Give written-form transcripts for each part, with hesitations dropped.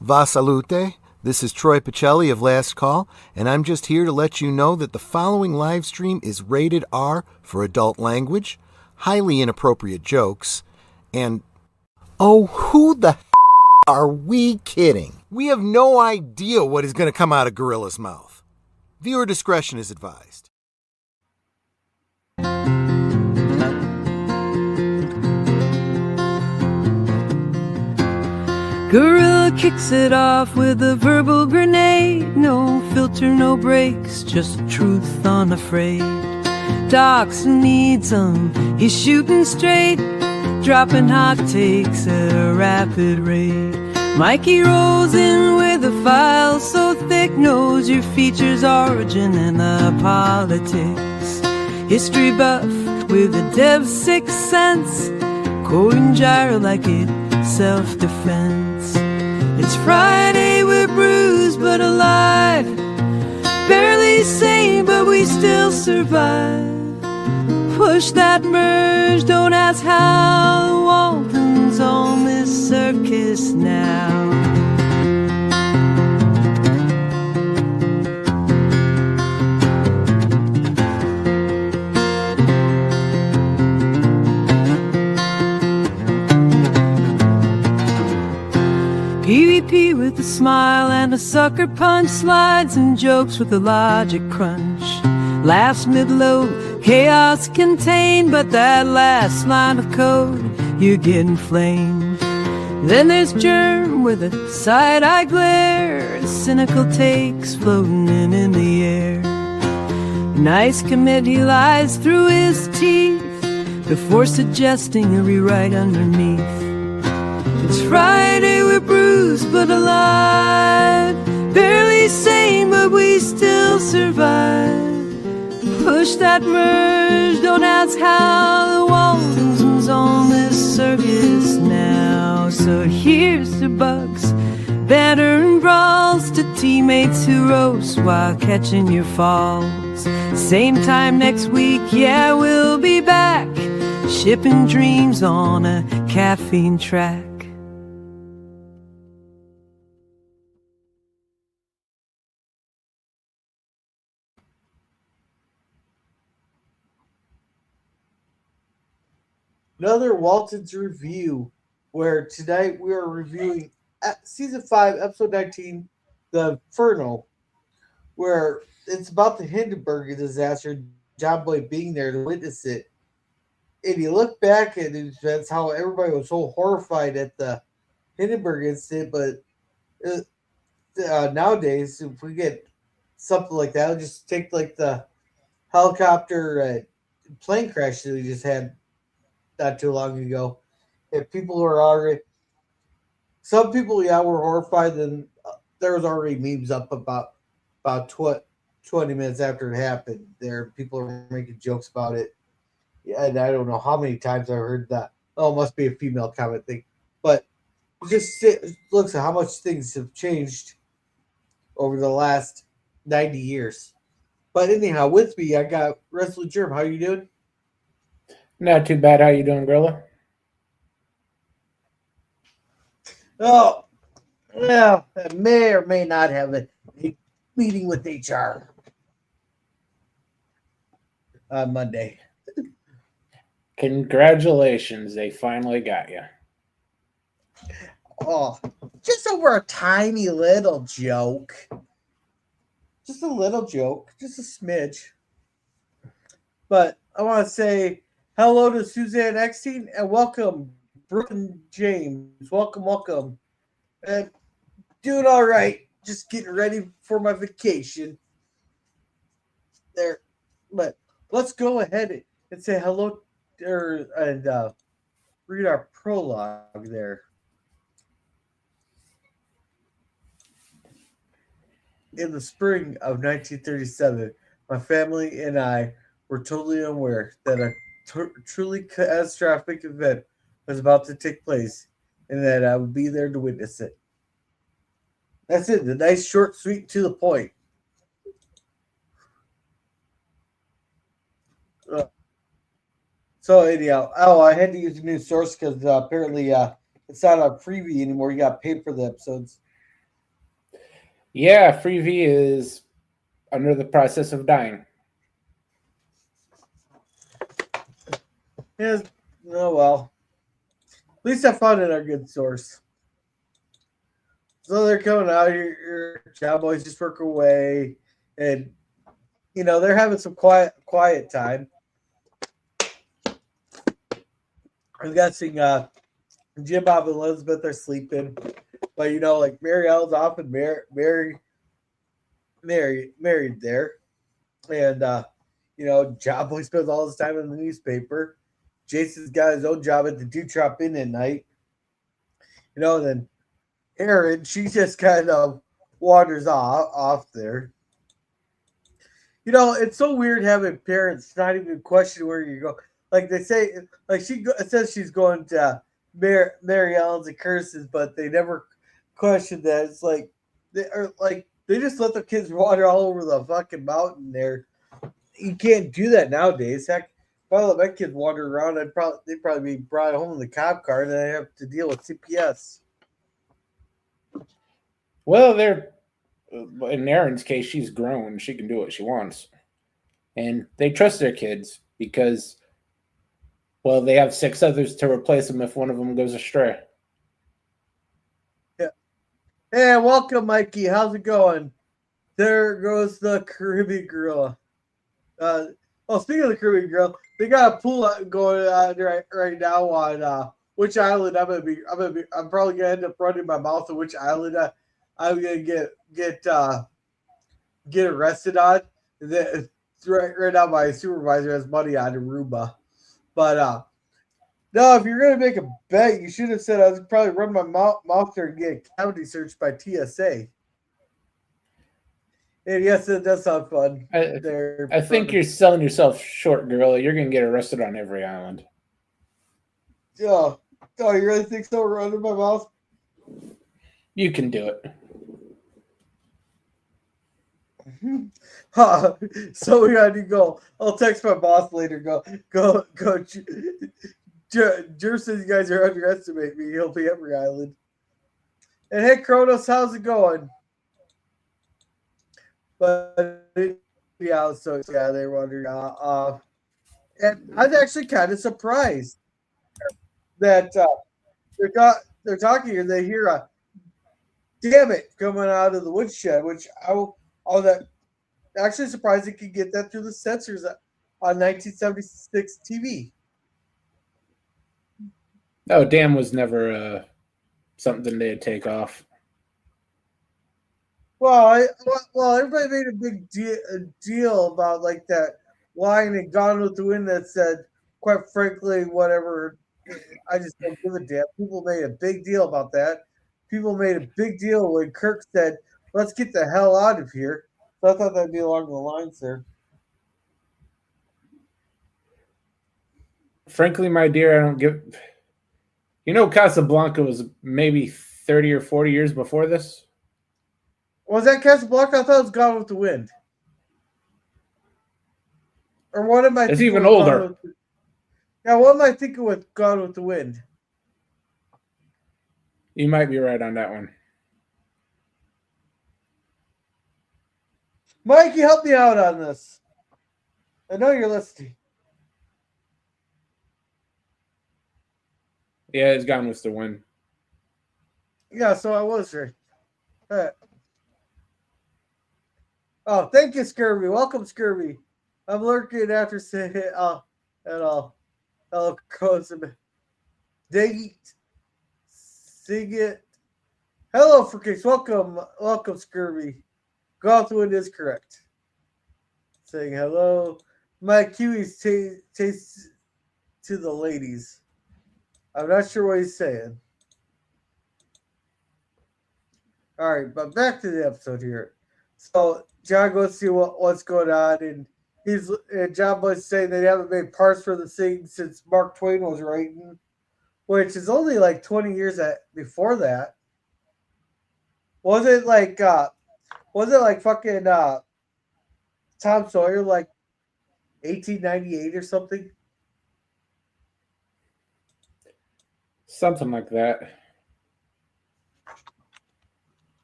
Va salute. This is Troy Pacelli of Last Call, and I'm just here to let you know that the following live stream is rated R for adult language, highly inappropriate jokes, and oh, who the are we kidding? We have no idea what is going to come out of Gorilla's mouth. Viewer discretion is advised. Gorilla kicks it off with a verbal grenade. No filter, no brakes, just truth unafraid. Docs needs 'em, he's shooting straight, dropping hot takes at a rapid rate. Mikey rolls in with a file so thick, knows your features, origin, and politics. History buff with a dev sixth sense, quoting gyro like it self-defense. It's Friday, we're bruised but alive, barely sane but we still survive. Push that merge, don't ask how. The Waltons on this circus now. PvP with a smile and a sucker punch, slides and jokes with a logic crunch. Laughs mid-load, chaos contained, but that last line of code, you're getting flamed. Then there's Germ with a side-eye glare, cynical takes floating in the air. Nice commit, he lies through his teeth before suggesting a rewrite underneath. It's Friday, we're bruised but alive, barely sane but we still survive. Push that merge, don't ask how. The Waltons on this circus now. So here's to bugs, banter and brawls, to teammates who roast while catching your falls. Same time next week, yeah, we'll be back, shipping dreams on a caffeine track. Another Waltons review, where tonight we are reviewing season 5, episode 19, the Inferno, where it's about the Hindenburg disaster, John Boy being there to witness it. And you look back at it, that's how everybody was so horrified at the Hindenburg incident, but nowadays, if we get something like that, we'll just take like the helicopter plane crash that we just had not too long ago. If people were already, some people, were horrified. Then there was already memes up about 20 minutes after it happened. There, people are making jokes about it. Yeah, and I don't know how many times I heard that. Oh, it must be a female comment thing. But just looks at how much things have changed over the last 90 years. But anyhow, with me, I got Wrestler Germ. How you doing? Not too bad. How you doing, Gorilla? Oh, well, I may or may not have a meeting with HR on Monday. Congratulations. They finally got you. Oh, just over a tiny little joke. Just a little joke. Just a smidge. But I want to say hello to Suzanne Eckstein and welcome, Brooklyn James. Welcome. Doing all right. Just getting ready for my vacation. There. But let's go ahead and say hello and read our prologue there. In the spring of 1937, my family and I were totally unaware that a truly catastrophic event was about to take place and that I would be there to witness it. That's it. The nice, short, sweet, to the point. So anyhow, I had to use a new source because apparently it's not a freebie anymore. You got to pay for the episodes. Yeah, Freevee is under the process of dying. Yes. Oh well. At least I found it a good source. So they're coming out here, job boys just work away, and they're having some quiet time. I'm guessing Jim, Bob, and Elizabeth are sleeping, but like Mary Ellen's off and married there, and Job boy spends all his time in the newspaper. Jason's got his own job at the Dewdrop Inn at night. Then Erin, she just kind of wanders off there. It's so weird having parents not even question where you go. Like they say, like it says she's going to Mary Ellen's and Kirsten's, but they never question that. It's like they just let the kids wander all over the fucking mountain there. You can't do that nowadays. Heck, if I let my kids wander around, they'd probably be brought home in the cop car, and then I have to deal with CPS. Well, in Erin's case, she's grown. She can do what she wants. And they trust their kids because, well, they have 6 others to replace them if one of them goes astray. Yeah. Hey, welcome, Mikey. How's it going? There goes the Caribbean Gorilla. Speaking of the Caribbean Gorilla, they got a pool going on right now on which island I'm probably gonna end up running my mouth on which island I'm gonna get arrested on. Right now my supervisor has money on Aruba. But no, if you're gonna make a bet, you should have said I was probably run my mouth there and get a cavity searched by TSA. And yes, it does sound fun. I think you're selling yourself short, girl. You're gonna get arrested on every island. Oh, you really think so? Running my mouth? You can do it. So we gotta go. I'll text my boss later. Go. Jer says you guys are underestimating me. He'll be every island. And hey, Kronos, how's it going? But yeah, so yeah, they're wondering. And I'm actually kind of surprised that they're talking here. They hear a "damn it" coming out of the woodshed, which that actually surprised they could get that through the sensors on 1976 TV. Oh, damn was never something they'd take off. Well, everybody made a big deal about like that line in Gone with the Wind that said, "Quite frankly, whatever. I just don't give a damn." People made a big deal about that. People made a big deal when Kirk said, "Let's get the hell out of here." So I thought that'd be along the lines there. Frankly, my dear, I don't give. Casablanca was maybe 30 or 40 years before this. Was that Casablanca? I thought it was Gone with the Wind. Or what am I It's thinking? even older. Yeah, what am I thinking with Gone with the Wind? You might be right on that one. Mikey, help me out on this. I know you're listening. Yeah, it's Gone with the Wind. Yeah, so I was right. All right. Oh, thank you, Scurvy. Welcome, Scurvy. I'm lurking after saying and I'll close him. Date. Sing it. Hello, Freakix. Welcome, Scurvy. Gothwind is correct. Saying hello. My Kiwi's taste to the ladies. I'm not sure what he's saying. All right, but back to the episode here. So John goes to see what's going on, and John was saying they haven't made parts for the thing since Mark Twain was writing, which is only like 20 years before that. Was it like fucking Tom Sawyer, like 1898 or something? Something like that.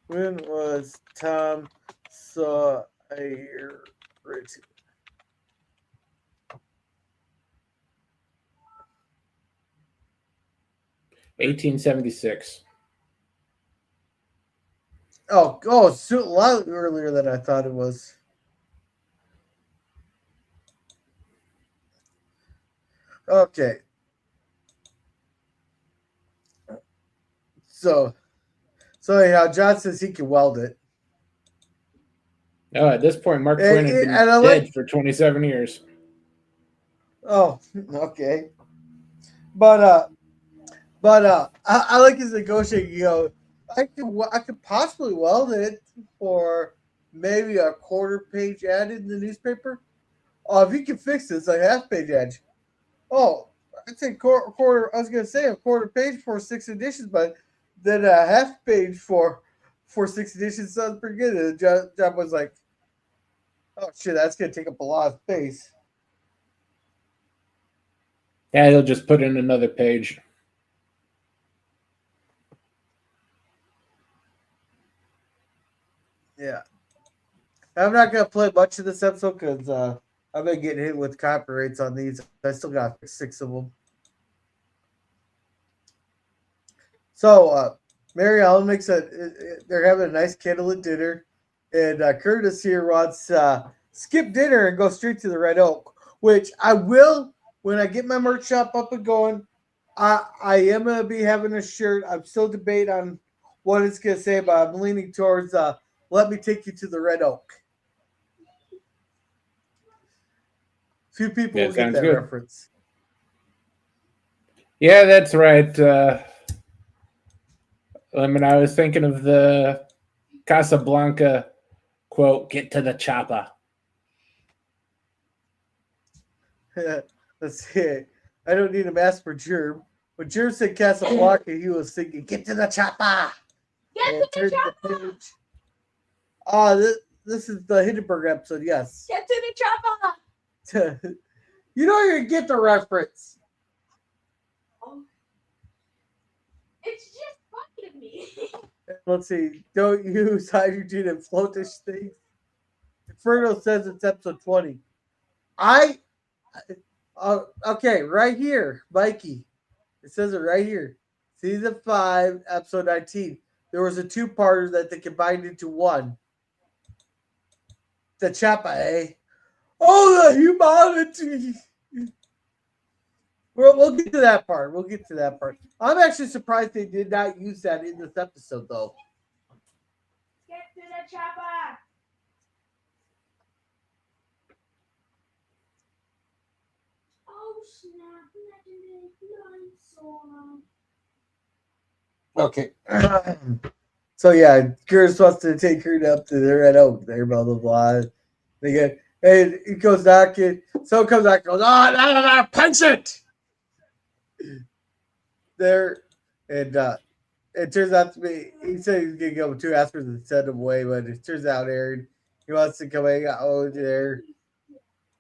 When was Tom Sawyer written? $1876. It's a lot earlier than I thought it was. Okay. So anyhow, John says he can weld it. Oh, at this point, Mark Twain had been dead for 27 years. Oh, okay. But I like his negotiating. You know, I could possibly weld it for maybe a quarter-page ad in the newspaper. Oh, if you can fix this, a half-page ad. Oh, I'd say quarter. I was gonna say a quarter page for 6 editions, but then a half page for 6 editions sounds pretty good. And John was like, "Oh shit, that's gonna take up a lot of space." Yeah, he'll just put in another page. Yeah, I'm not gonna play much of this episode because I've been getting hit with copyrights on these. I still got 6 of them. So Mary Ellen they're having a nice candlelit dinner, and Curtis here wants skip dinner and go straight to the Red Oak, which I will when I get my merch shop up and going. I am gonna be having a shirt. I'm still debating on what it's gonna say, but I'm leaning towards let me take you to the Red Oak. Few people will get that reference. Yeah, that's right. I mean, I was thinking of the Casablanca quote, "Get to the chopper." Let's see. I don't need a mask for Germ. When Germ said Casablanca, he was thinking, "Get to the chopper." Get to the chopper. This is the Hindenburg episode. Yes. Get to the chopper. You don't even get the reference. Oh. It's just funny to me. Let's see. Don't use hydrogen and floatish things. Inferno says it's episode 20. Okay, right here, Mikey. It says it right here. Season 5, episode 19. There was a 2-parter that they combined into one. The Chappa, eh? Oh, the humanity. We'll get to that part. I'm actually surprised they did not use that in this episode, though. Get to the chopper. Oh, snap. Okay. So, yeah, Curtis wants to take her up to the Red Oak there, blah, blah, blah. They get, and he goes knocking. Someone comes out and goes, "Oh, no, punch it!" There, and it turns out to be, he said he's going to go with 2 aspirins and send him away, but it turns out Aaron, he wants to come in. Oh, there,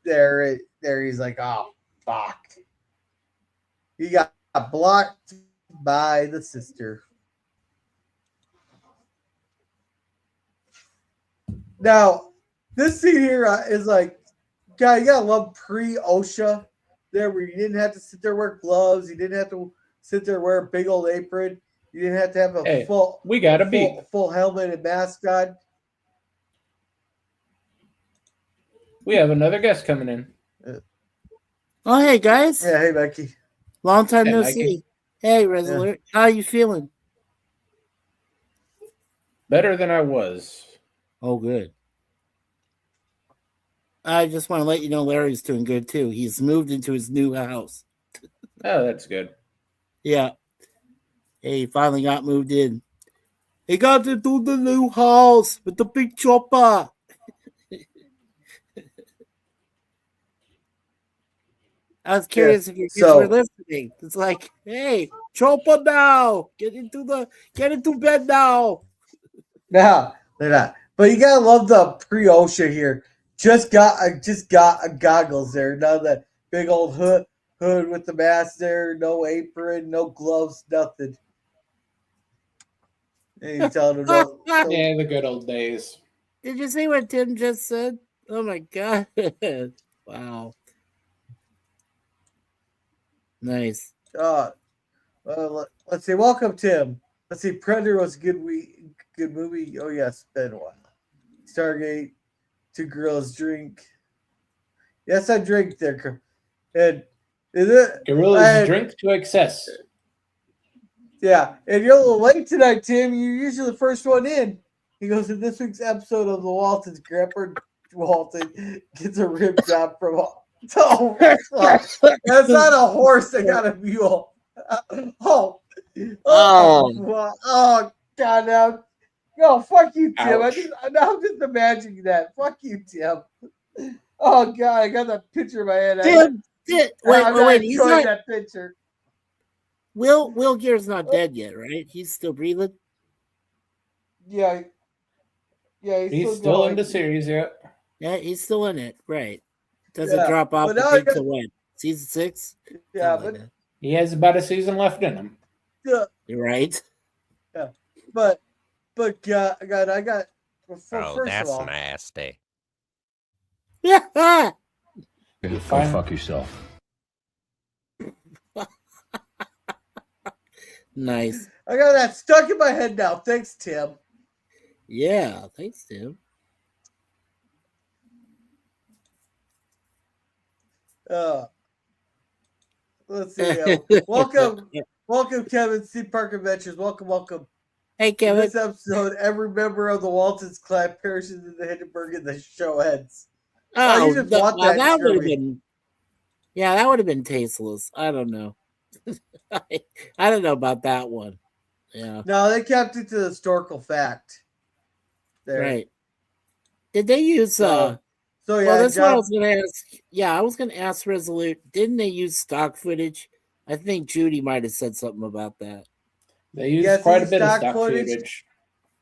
he's like, "Oh, fuck." He got blocked by the sister. Now, this scene here is like, God, you gotta love pre-OSHA there, where you didn't have to sit there wear gloves, you didn't have to sit there wear a big old apron, you didn't have to have a full helmet and mask on. We have another guest coming in. Oh, hey guys! Yeah, hey Becky. Long time no see. Hey, Resolute, how you feeling? Better than I was. Oh, good. I just want to let you know Larry's doing good too. He's moved into his new house. Oh, that's good. Yeah. He finally got moved in. He got into the new house with the big chopper. I was curious if you were listening. It's like, hey, chopper now. Get into bed now. No, they're not. But you gotta love the pre-OSHA here. Just got goggles there. None of that big old hood with the mask there. No apron, no gloves, nothing. And he's telling him, no. Yeah, the good old days. Did you see what Tim just said? Oh my god! Wow, nice. Let's see. Welcome, Tim. Let's see. Predator was a good movie. Oh yes, it's been a while. Stargate, Two Girls Drink. Yes, I drink there. And is it? Gorillas drink to excess. Yeah, and you're a little late tonight, Tim. You're usually the first one in. He goes, in this week's episode of the Waltons, Grandpa Walton gets a rib job from. Oh, that's not a horse. They got a mule. Oh, God! Now, no, fuck you, Tim. I'm just imagining that. Fuck you, Tim. Oh God, I got that picture in my head. Wait, he's not that picture. Will Gear's not dead yet, right? He's still breathing. Yeah, he's still in the series, yeah. Yeah, he's still in it, right? Doesn't drop off until when? Season 6? Yeah, but he has about a season left in him. Yeah, you're right. Yeah, but God, I got. Oh, that's nasty. Yeah. Go fuck yourself. Nice. I got that stuck in my head now. Thanks, Tim. Yeah, thanks, Tim. Let's see. Welcome, Kevin. Steve Park Adventures. Welcome. Hey, Kevin. In this episode, every member of the Waltons clan perishes in the Hindenburg and the show ends. Oh, that would have been. Yeah, that would have been tasteless. I don't know. I don't know about that one. Yeah. No, they kept it to the historical fact. There. Right. Did they use So yeah, well, that's what I was gonna ask. Yeah, I was gonna ask Resolute. Didn't they use stock footage? I think Judy might have said something about that. They used quite a bit of stock footage.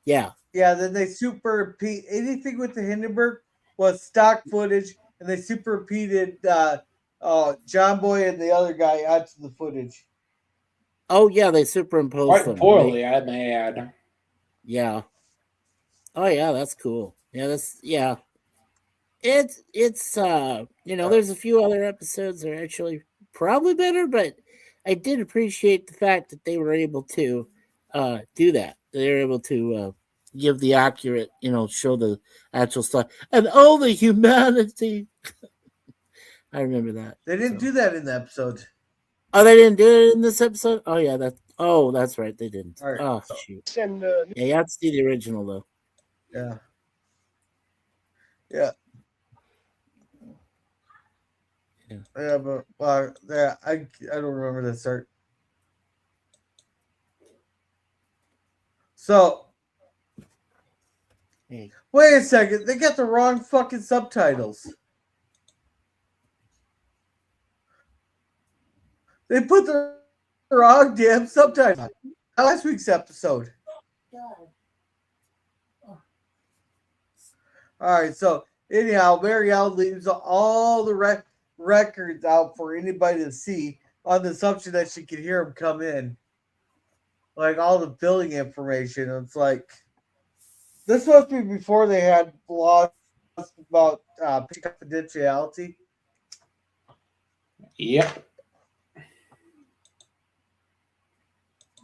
Yeah. Yeah, then they super repeat anything with the Hindenburg was stock footage, and they super repeated John Boy and the other guy onto the footage. Oh yeah, they superimposed quite them. Poorly, right? I may add. Yeah. Oh yeah, that's cool. Yeah, It's there's a few other episodes that are actually probably better, but I did appreciate the fact that they were able to do that. They were able to give the accurate, show the actual stuff and all the humanity. I remember that. They didn't do that in the episode. Oh, they didn't do it in this episode? Oh yeah, that's right, they didn't. Right. Oh shoot. Yeah, you have to see the original though. Yeah. Yeah, but I don't remember the start. So, wait a second. They got the wrong fucking subtitles. They put the wrong damn subtitles. Last week's episode. All right, so anyhow, Mary Ellen leaves all the records out for anybody to see on the assumption that she could hear them come in. Like all the billing information. It's like, this must be before they had laws about confidentiality. Yep.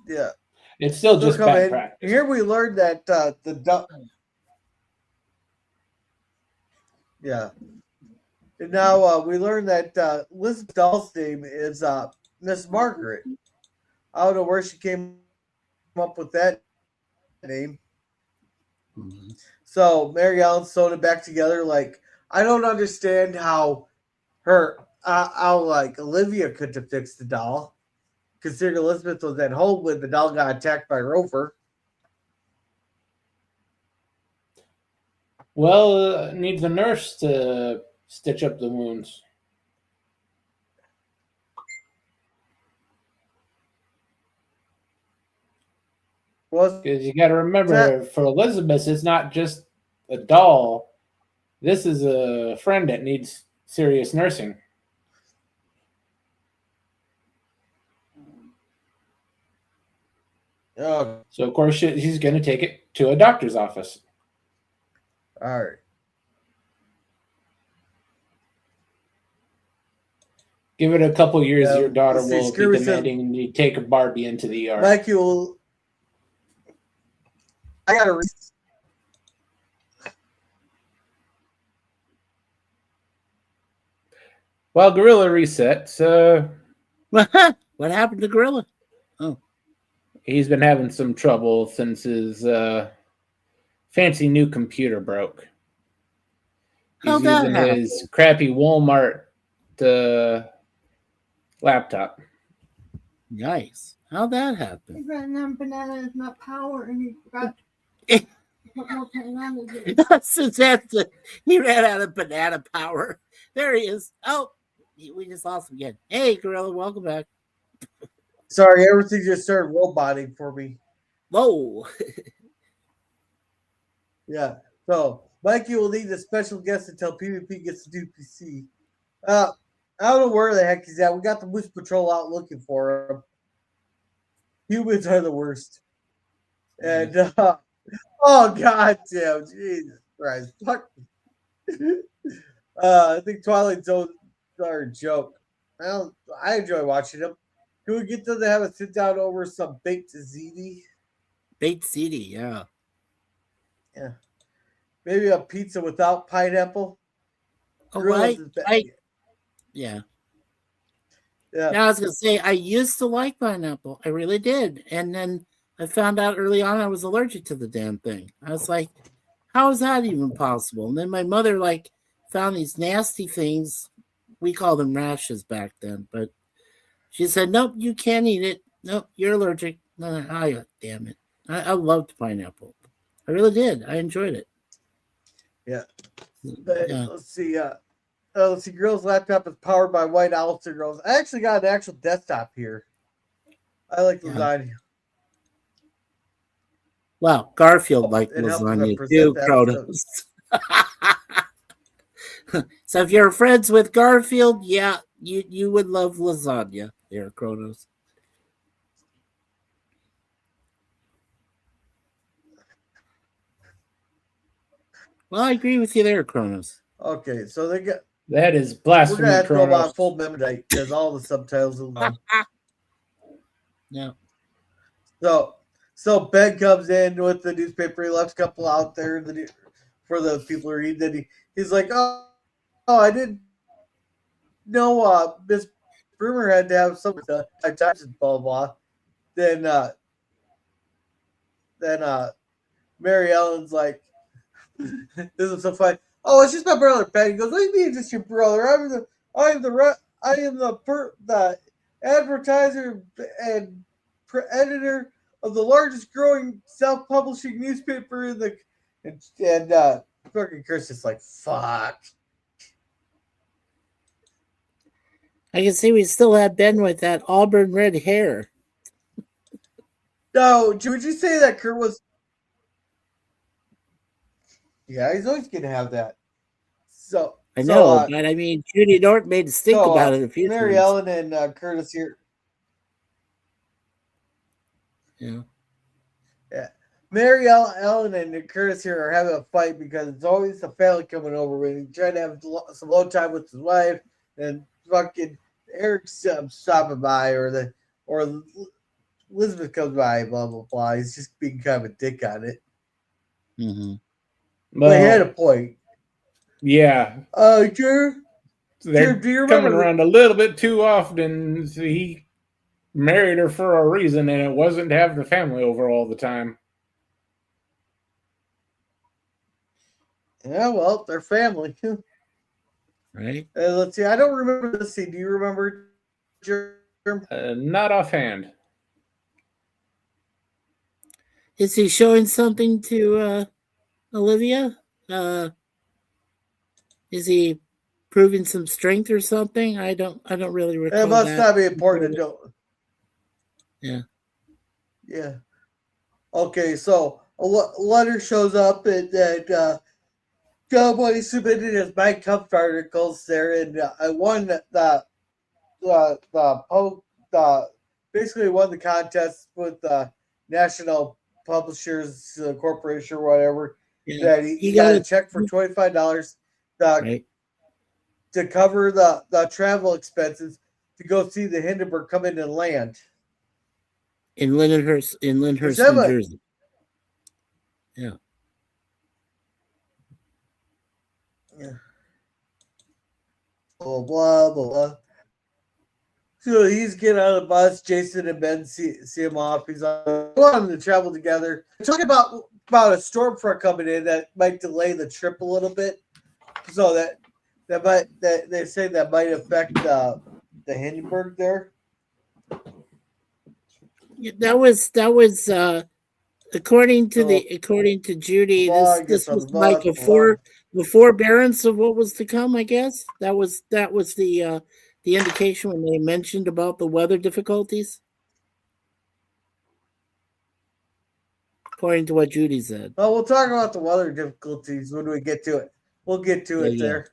Yeah. It's still just bad practice. Here we learned that yeah. And now we learned that Liz Dahl's name is Miss Margaret. I don't know where she came up with that name. Mm-hmm. So Mary Ellen sewed it back together. Like, I don't understand how Olivia could have fixed the doll, considering Elizabeth was at home when the doll got attacked by Rover. Well, needs a nurse to stitch up the wounds. Because you got to remember, for Elizabeth, it's not just a doll. This is a friend that needs serious nursing. Oh, So, of course, he's going to take it to a doctor's office. all right. Give it a couple years, Yeah, your daughter let's see, will be Screwy says- demanding you take a Barbie into the ER. Mikey will. I gotta. Well, Gorilla resets. What happened to Gorilla? Oh, He's been having some trouble since his fancy new computer broke. He's how'd that using happen? his crappy Walmart laptop. Nice. How'd that happen? He ran out of banana is not power, and he forgot to put more bananas in. Since he ran out of banana power. There he is. Oh, we just lost him again. Hey, Gorilla, welcome back. Sorry, everything just started roboting for me. Whoa. Yeah. So Mikey will need a special guest until PvP gets to do PC. I don't know where the heck he's at. We got the Moose Patrol out looking for him. Humans are the worst. And oh god damn, Jesus Christ. Fuck. I think Twilight Zone are a joke. I enjoy watching them. Can we get them to have a sit down over some baked ziti? Baked ziti, yeah. Yeah. Maybe a pizza without pineapple. Oh, Gorillas is yeah. Yeah. Now I was gonna say I used to like pineapple. I really did. And then I found out early on I was allergic to the damn thing. I was like, how is that even possible? And then my mother found these nasty things. We called them rashes back then, but she said, nope, you can't eat it. Nope, you're allergic. No, damn it. I loved pineapple. I really did. I enjoyed it. Yeah. Yeah. Let's see. Let's see. Girl's laptop is powered by White Alistair Girls. I actually got an actual desktop here. I like lasagna. Wow, Garfield liked It helps lasagna represent too, that Kronos. So if you're friends with Garfield, yeah, you would love lasagna there, Kronos. Well, I agree with you there, Kronos. Okay, so they got. That is We're blasphemy, gonna have to go Kronos. about full Memnite because all the subtitles are long. Yeah. So Ben comes in with the newspaper. He left a couple out there for the people to read. Then he's like, oh, I didn't know Miss Broomer had to have some times and blah blah. Then Mary Ellen's like, this is so funny. Oh, it's just my brother Ben. He goes, what do you mean, just your brother? I am the advertiser and editor of the largest growing self-publishing newspaper in the and fucking Chris is like, fuck. I can see we still have Ben with that auburn red hair. No, would you say that Kurt was? Yeah, he's always gonna have that. So I know, but I mean, Judy Norton made a stink about it a few Mary times. Ellen and Curtis here. Yeah. Yeah. Mary Ellen and Curtis here are having a fight because it's always the family coming over when he's trying to have some alone time with his wife, and fucking Eric's stopping by, or Elizabeth comes by, blah blah blah. He's just being kind of a dick on it. Mm-hmm. But he had a point. Yeah. Drew, They're do you coming remember around a little bit too often. So he married her for a reason, and it wasn't to have the family over all the time. Yeah, well, they're family. Right. Let's see. I don't remember the scene. Do you remember, Jerm? Not offhand. Is he showing something to Olivia? Is he proving some strength or something? I don't really recall. It must not be important. Yeah. Yeah. Okay, so a letter shows up and Cowboy submitted his Mein Kampf articles there, and I won basically won the contest with National Publishers Corporation or whatever. Yeah. That he got a check for $25 right. to cover the travel expenses to go see the Hindenburg come in and land in Lyndhurst, New Jersey. Yeah. Yeah. Blah, blah, blah. So he's getting out of the bus. Jason and Ben see him off. He's like, I want them to travel together. They're talking about a storm front coming in that might delay the trip a little bit. So they say that might affect the Hindenburg there. That was according to Judy. This was like the forbearance of what was to come. I guess that was the indication when they mentioned about the weather difficulties. According to what Judy said. Well, we'll talk about the weather difficulties when we get to it. We'll get to it there.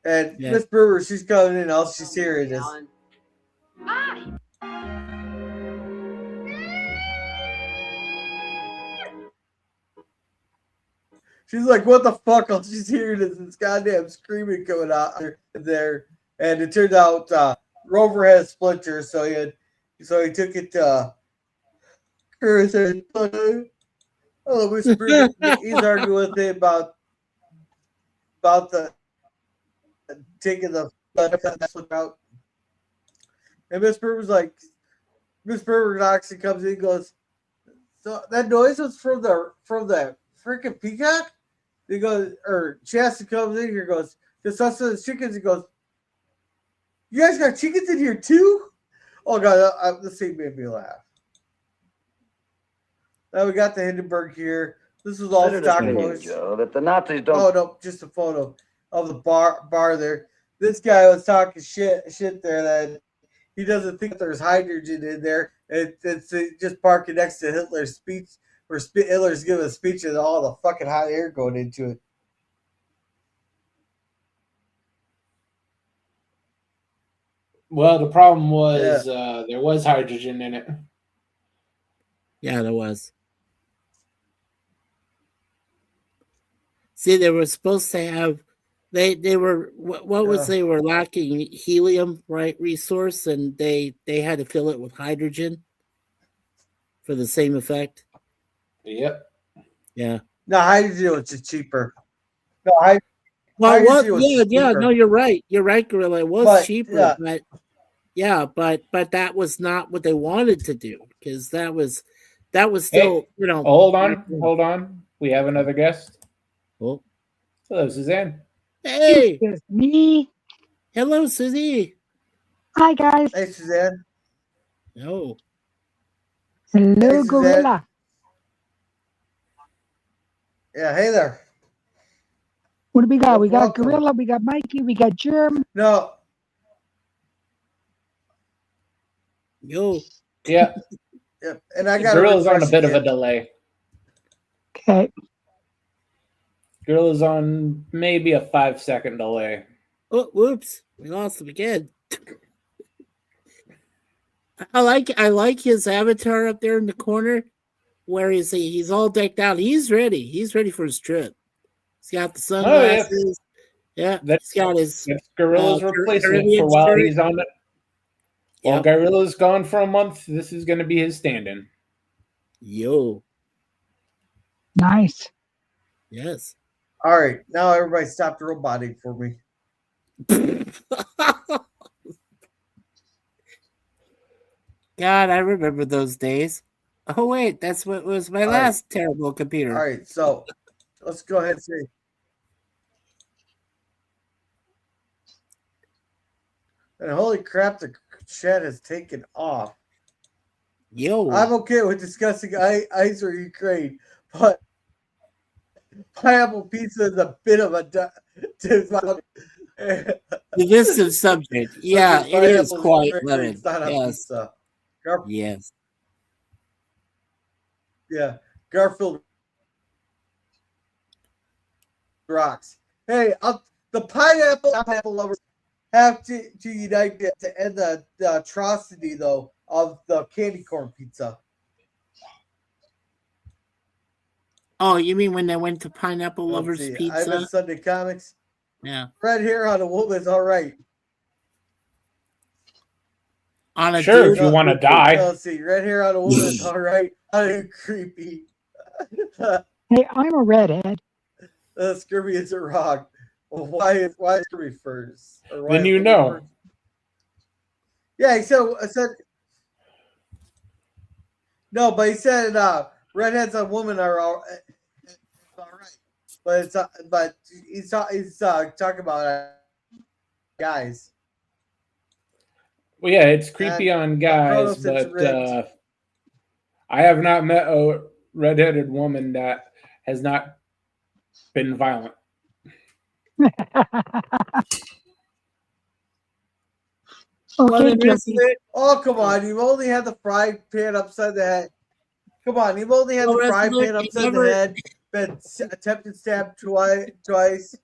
And Miss Brewer, she's coming in. All she's hearing is. She's like, what the fuck? All she's hearing is this goddamn screaming coming out there. And it turned out Rover had a splinter, so he took it to her. Oh, he's arguing with him about the taking the slip out. And Miss Berber actually comes in and goes, so that noise was from the freaking peacock? He goes, or Chastity comes in here and goes, just us and the chickens. He goes, you guys got chickens in here too? Oh God, this thing made me laugh. Now we got the Hindenburg here. This is all stock footage. That the Nazis don't. Oh no, just a photo of the bar there. This guy was talking shit there that he doesn't think there's hydrogen in there. It's just parking next to Hitler's speech, where Hitler's giving a speech and all the fucking hot air going into it. Well, the problem was there was hydrogen in it. Yeah, there was. See, they were supposed to have. They were they were lacking helium, right, resource, and they had to fill it with hydrogen for the same effect. Yep. Yeah. No, hydrogen was just cheaper. No, no, you're right. You're right, Gorilla. It was cheaper, but that was not what they wanted to do, because that was still, hey, Hold on. We have another guest. Oh. Hello, Suzanne. Hey, it's me. Hello, Susie. Hi, guys. Hey, Suzanne. No. Hello, Gorilla. Yeah, hey there. What do we got? We got Gorilla, we got Mikey, we got Germ. No. Yo. Yeah. Yep. And I got Gorilla's on a bit of a delay. Okay. Gorilla's on maybe a 5-second delay. Oh, whoops. We lost him again. I like his avatar up there in the corner where he's all decked out. He's ready. He's ready for his trip. He's got the sunglasses. He's got his Gorilla's replacement for while he's on it. While Gorilla's gone for a month, this is going to be his stand-in. Yo. Nice. Yes. All right. Now everybody stop the roboting for me. God, I remember those days. Oh, wait. That's what was my last terrible computer. All right. So let's go ahead and see. And holy crap, the chat has taken off. Yo. I'm okay with discussing ice or Ukraine, but pineapple pizza is a bit of a divisive subject. Yeah, it is quite limited. Yes. Yes. Yeah. Garfield rocks. Hey, the pineapple lovers have to unite to end the atrocity, though, of the candy corn pizza. Oh, you mean when they went to Pineapple Let's Lovers see. Pizza? I've been Sunday Comics. Yeah. Red hair on a woman's all right. On a Sure, dude? if you want to die. Let's see. Red hair on a woman's all right. How creepy. Hey, I'm a redhead. Scurvy is a rock. Well, why is Scurvy first? Or why Then is you Scurvy know. first? Yeah, he said. I said no, but he said redheads on women are all right. But he's talking about guys. Well, yeah, it's creepy on guys, Kronos, it's but rigged. I have not met a redheaded woman that has not been violent. Okay, Jesse. Oh, come on. You've only had the frying pan upside the head. Come on. You've only had the frying pan upside the head. Been attempted stab twice.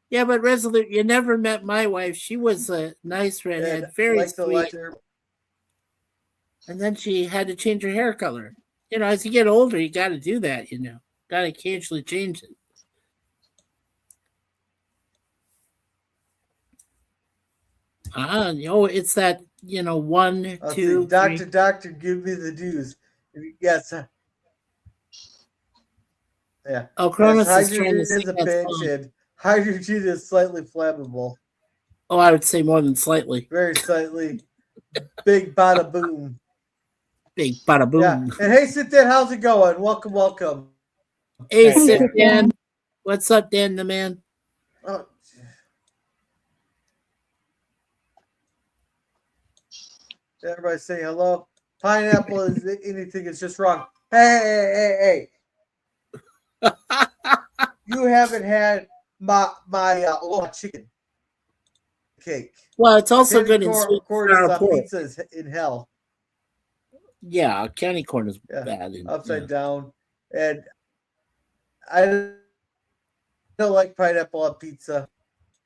Yeah, but Resolute, you never met my wife. She was a nice redhead, very sweet. And then she had to change her hair color. You know, as you get older, you got to do that, you know. Got to occasionally change it. It's that, 1, 2, Doctor, give me the dues. Yes. Yeah. Oh, Cronus yes, is trying to sing a that bitch song. and hydrogen is slightly flammable. Oh, I would say more than slightly. Very slightly. Big bada boom. Big bada boom. Yeah. And hey, Sit Dan, how's it going? Welcome. Hey, Sit Dan. What's up, Dan the man? Oh. Everybody say hello. Pineapple is anything is just wrong. Hey. You haven't had my chicken cake. Well, it's also good in sweet sour pork. Pizza is in hell. Yeah, candy corn is bad. Upside down. And I don't like pineapple on pizza.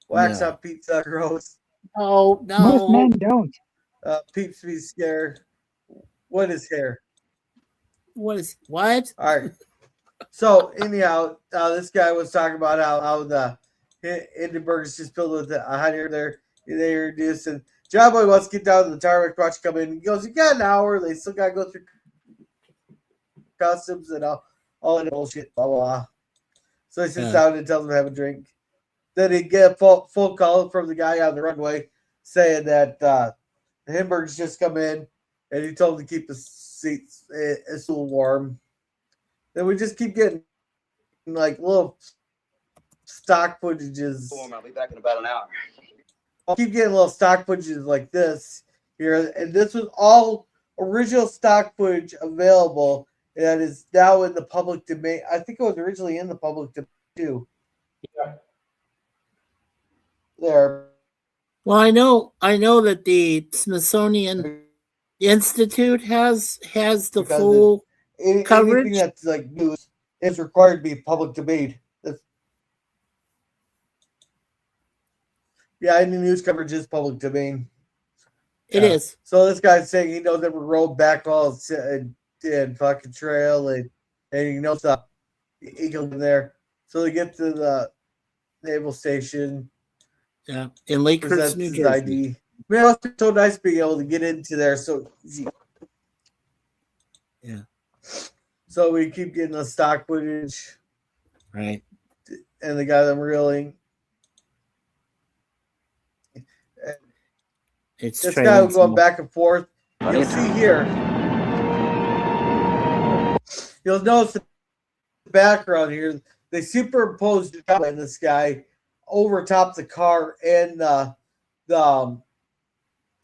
Wax on pizza, gross. Oh, no. Most men don't. Peeps be scared. What is hair? What? All right. So anyhow, this guy was talking about how the Hindenburg is just filled with hot air there. They introduced, and John Boy wants to get down to the tarmac, watch come in. He goes, "You got an hour." They still got to go through customs and all that bullshit. Blah blah. So he sits down and tells them to have a drink. Then he get a phone call from the guy on the runway saying that the Hindenburg's just come in, and he told him to keep the seats still warm. Then we just keep getting like little stock footages. I'll be back in about an hour. I'll keep getting little stock footages like this here, and this was all original stock footage available that is now in the public domain. I think it was originally in the public domain too. Yeah. There. Well, I know that the Smithsonian Institute has the full coverage. Anything that's like news is required to be public domain. Yeah, any news coverage is public domain. It is. So this guy's saying he knows every road, backhaul, and fucking trail, and he knows the eagle in there. So they get to the naval station. Yeah, in Lakehurst, New Jersey. ID. Man, it's so nice being able to get into there so easy. Yeah. So we keep getting the stock footage. Right. And they got them reeling. It's this guy was going back and forth. You'll see here. You'll notice the background here. They superimposed in this guy over top the car and the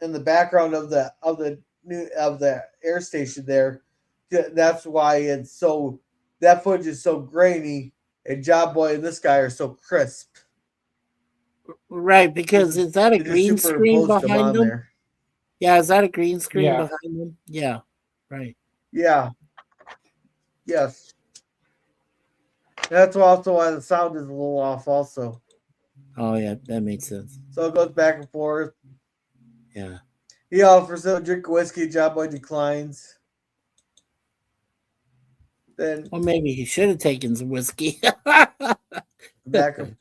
in the background of the air station there. That's why it's so that footage is so grainy, and Job Boy and this guy are so crisp. Right, because is that a green screen behind them? There. Yeah, is that a green screen behind them? Yeah, right. Yeah. Yes. That's also why the sound is a little off also. Oh, yeah, that makes sense. So it goes back and forth. Yeah. He offers him a drink of whiskey. Job Boy declines. Then Or maybe he should have taken some whiskey. back him.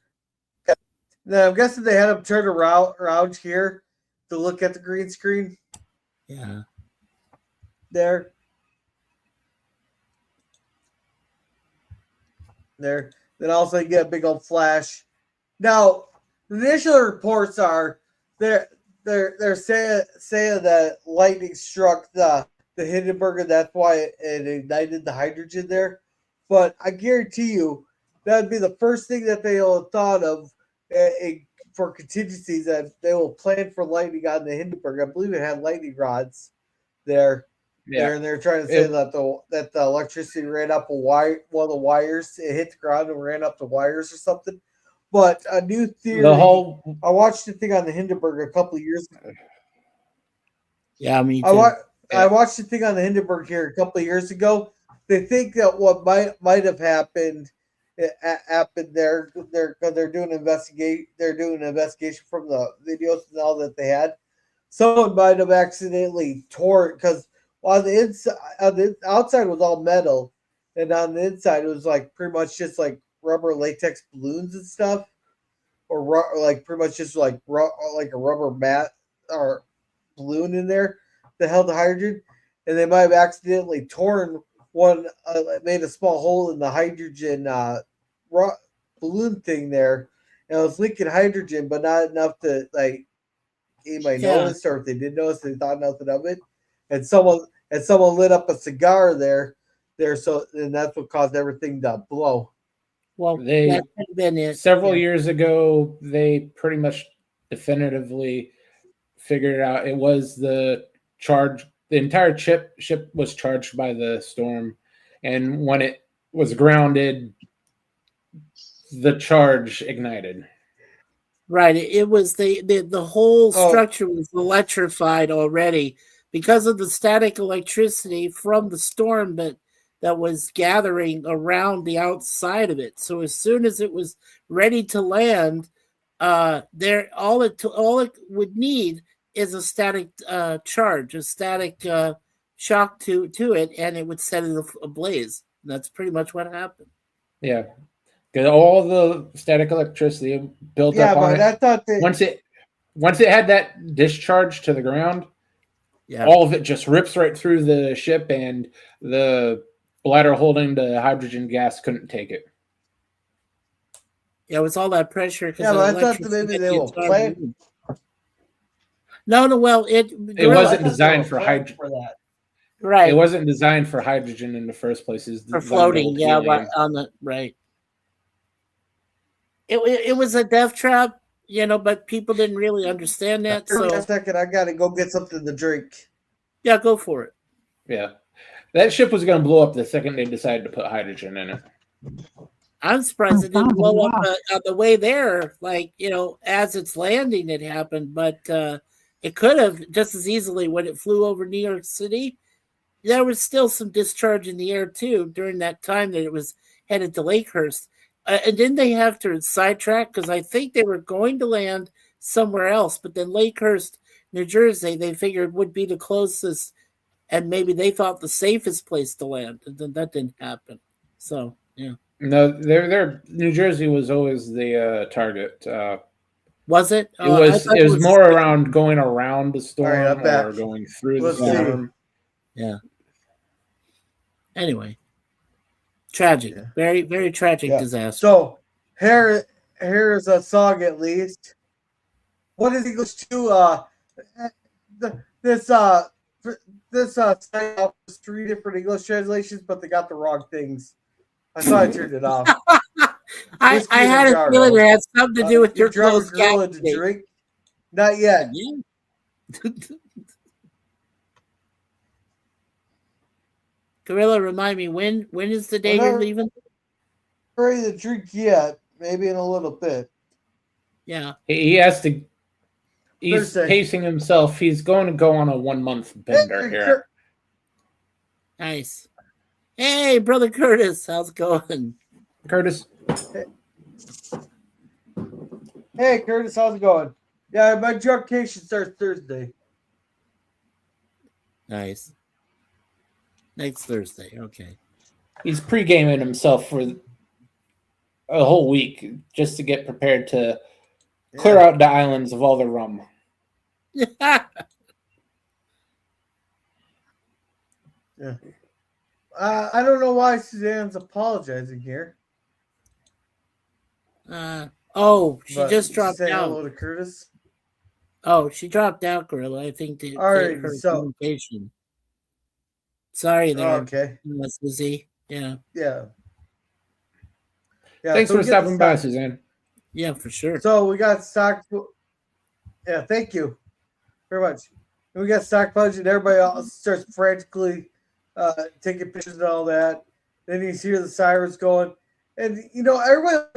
Now I'm guessing they had him turn around here to look at the green screen. Yeah. There. Then also you get a big old flash. Now, the initial reports are they're saying that lightning struck the Hindenburg, and that's why it ignited the hydrogen there. But I guarantee you that'd be the first thing that they will have thought of for contingencies, that they will plan for lightning on the Hindenburg. I believe it had lightning rods there. Yeah. And they're trying to say that the electricity ran up one of the wires. It hit the ground and ran up the wires or something. But a new theory. I watched the thing on the Hindenburg a couple of years ago. Yeah, me too. I watched the thing on the Hindenburg here a couple of years ago. They think that what might have happened there. They're doing an investigation. They're doing an investigation from the videos and all that they had. Someone might have accidentally tore it, because on the outside was all metal, and on the inside it was like pretty much just like rubber latex balloons and stuff, or like pretty much just like a rubber mat or balloon in there that held the hydrogen, and they might have accidentally torn one, made a small hole in the hydrogen balloon thing there, and it was leaking hydrogen, but not enough to like anybody noticed, or if they did notice, they thought nothing of it, and someone lit up a cigar there, so and that's what caused everything to blow. Well, that could have been it. Several years ago, they pretty much definitively figured out it was the charge. The entire ship was charged by the storm, and when it was grounded, the charge ignited. Right. It was the whole structure was electrified already because of the static electricity from the storm that was gathering around the outside of it. So as soon as it was ready to land, all it would need is a static charge, a static shock to it, and it would set it ablaze. And that's pretty much what happened. Yeah, because all the static electricity built up on it. I thought once it had that discharge to the ground, all of it just rips right through the ship, and the bladder holding the hydrogen gas couldn't take it. Yeah, it was all that pressure. Yeah, but I thought that maybe they will plan. No. Well, it wasn't designed for hydrogen. That. Right. It wasn't designed for hydrogen in the first place. For floating, right on the right. It was a death trap, but people didn't really understand that. So a second, I gotta go get something to drink. Yeah, go for it. Yeah, that ship was going to blow up the second they decided to put hydrogen in it. I'm surprised it didn't blow up on the way there. Like, as it's landing, it happened, but it could have just as easily when it flew over New York City. There was still some discharge in the air too during that time that it was headed to Lakehurst. And didn't they have to sidetrack? Because I think they were going to land somewhere else, but then Lakehurst, New Jersey, they figured would be the closest, and maybe they thought the safest place to land. And then that didn't happen. So, yeah. No, New Jersey was always the target. Was it? It was more around going around the storm or going through the storm. Yeah. Anyway. Tragic. Very, very tragic disaster. So here is a song at least. What is English to this site offers 3 different English translations, but they got the wrong things. I thought I turned it off. I had a feeling it had something to do with your closed to drink. Not yet. Gorilla, remind me, when is the day you're leaving? Ready to drink yet? Maybe in a little bit. Yeah. He has to. He's pacing himself. He's going to go on a 1-month bender here. Nice. Hey, brother Curtis, how's it going? Curtis. Hey, Curtis, how's it going? Yeah, my drugcation starts Thursday. Nice. Next Thursday, okay. He's pre-gaming himself for a whole week just to get prepared to clear out the islands of all the rum. Yeah. I don't know why Suzanne's apologizing here. She just dropped say out. Hello to Curtis. Oh, she dropped out, Gorilla. I think to Alright, her so communication. Sorry there. okay. Lizzie. Yeah. Yeah. Thanks for stopping by, Suzanne. Yeah, for sure. So we got stock. Yeah, thank you very much. And we got stock budget. Everybody else starts frantically taking pictures and all that. Then you hear the sirens going, and everybody.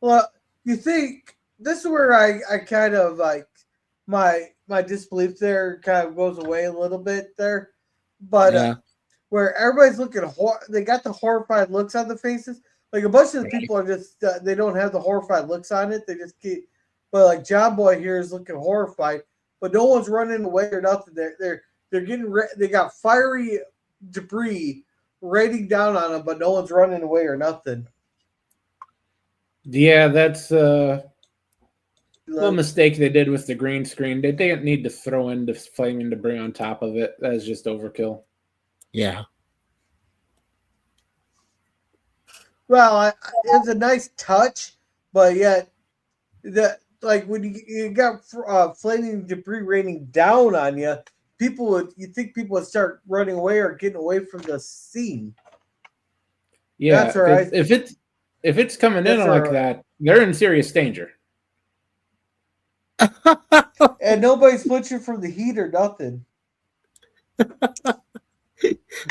Well, you think this is where I kind of like my disbelief there kind of goes away a little bit there, but where everybody's looking, they got the horrified looks on the faces. Like a bunch of the people are just they don't have the horrified looks on it. They just keep, but like John Boy here is looking horrified, but no one's running away or nothing. They're getting they got fiery debris raining down on them, but no one's running away or nothing. Yeah, that's a little mistake they did with the green screen. They didn't need to throw in the flaming debris on top of it. That's just overkill. Yeah. Well, it's a nice touch, but yet like when you got flaming debris raining down on you, you think people would start running away or getting away from the scene. Yeah, that's right. If it's coming in like that, they're in serious danger. And nobody's flinching from the heat or nothing.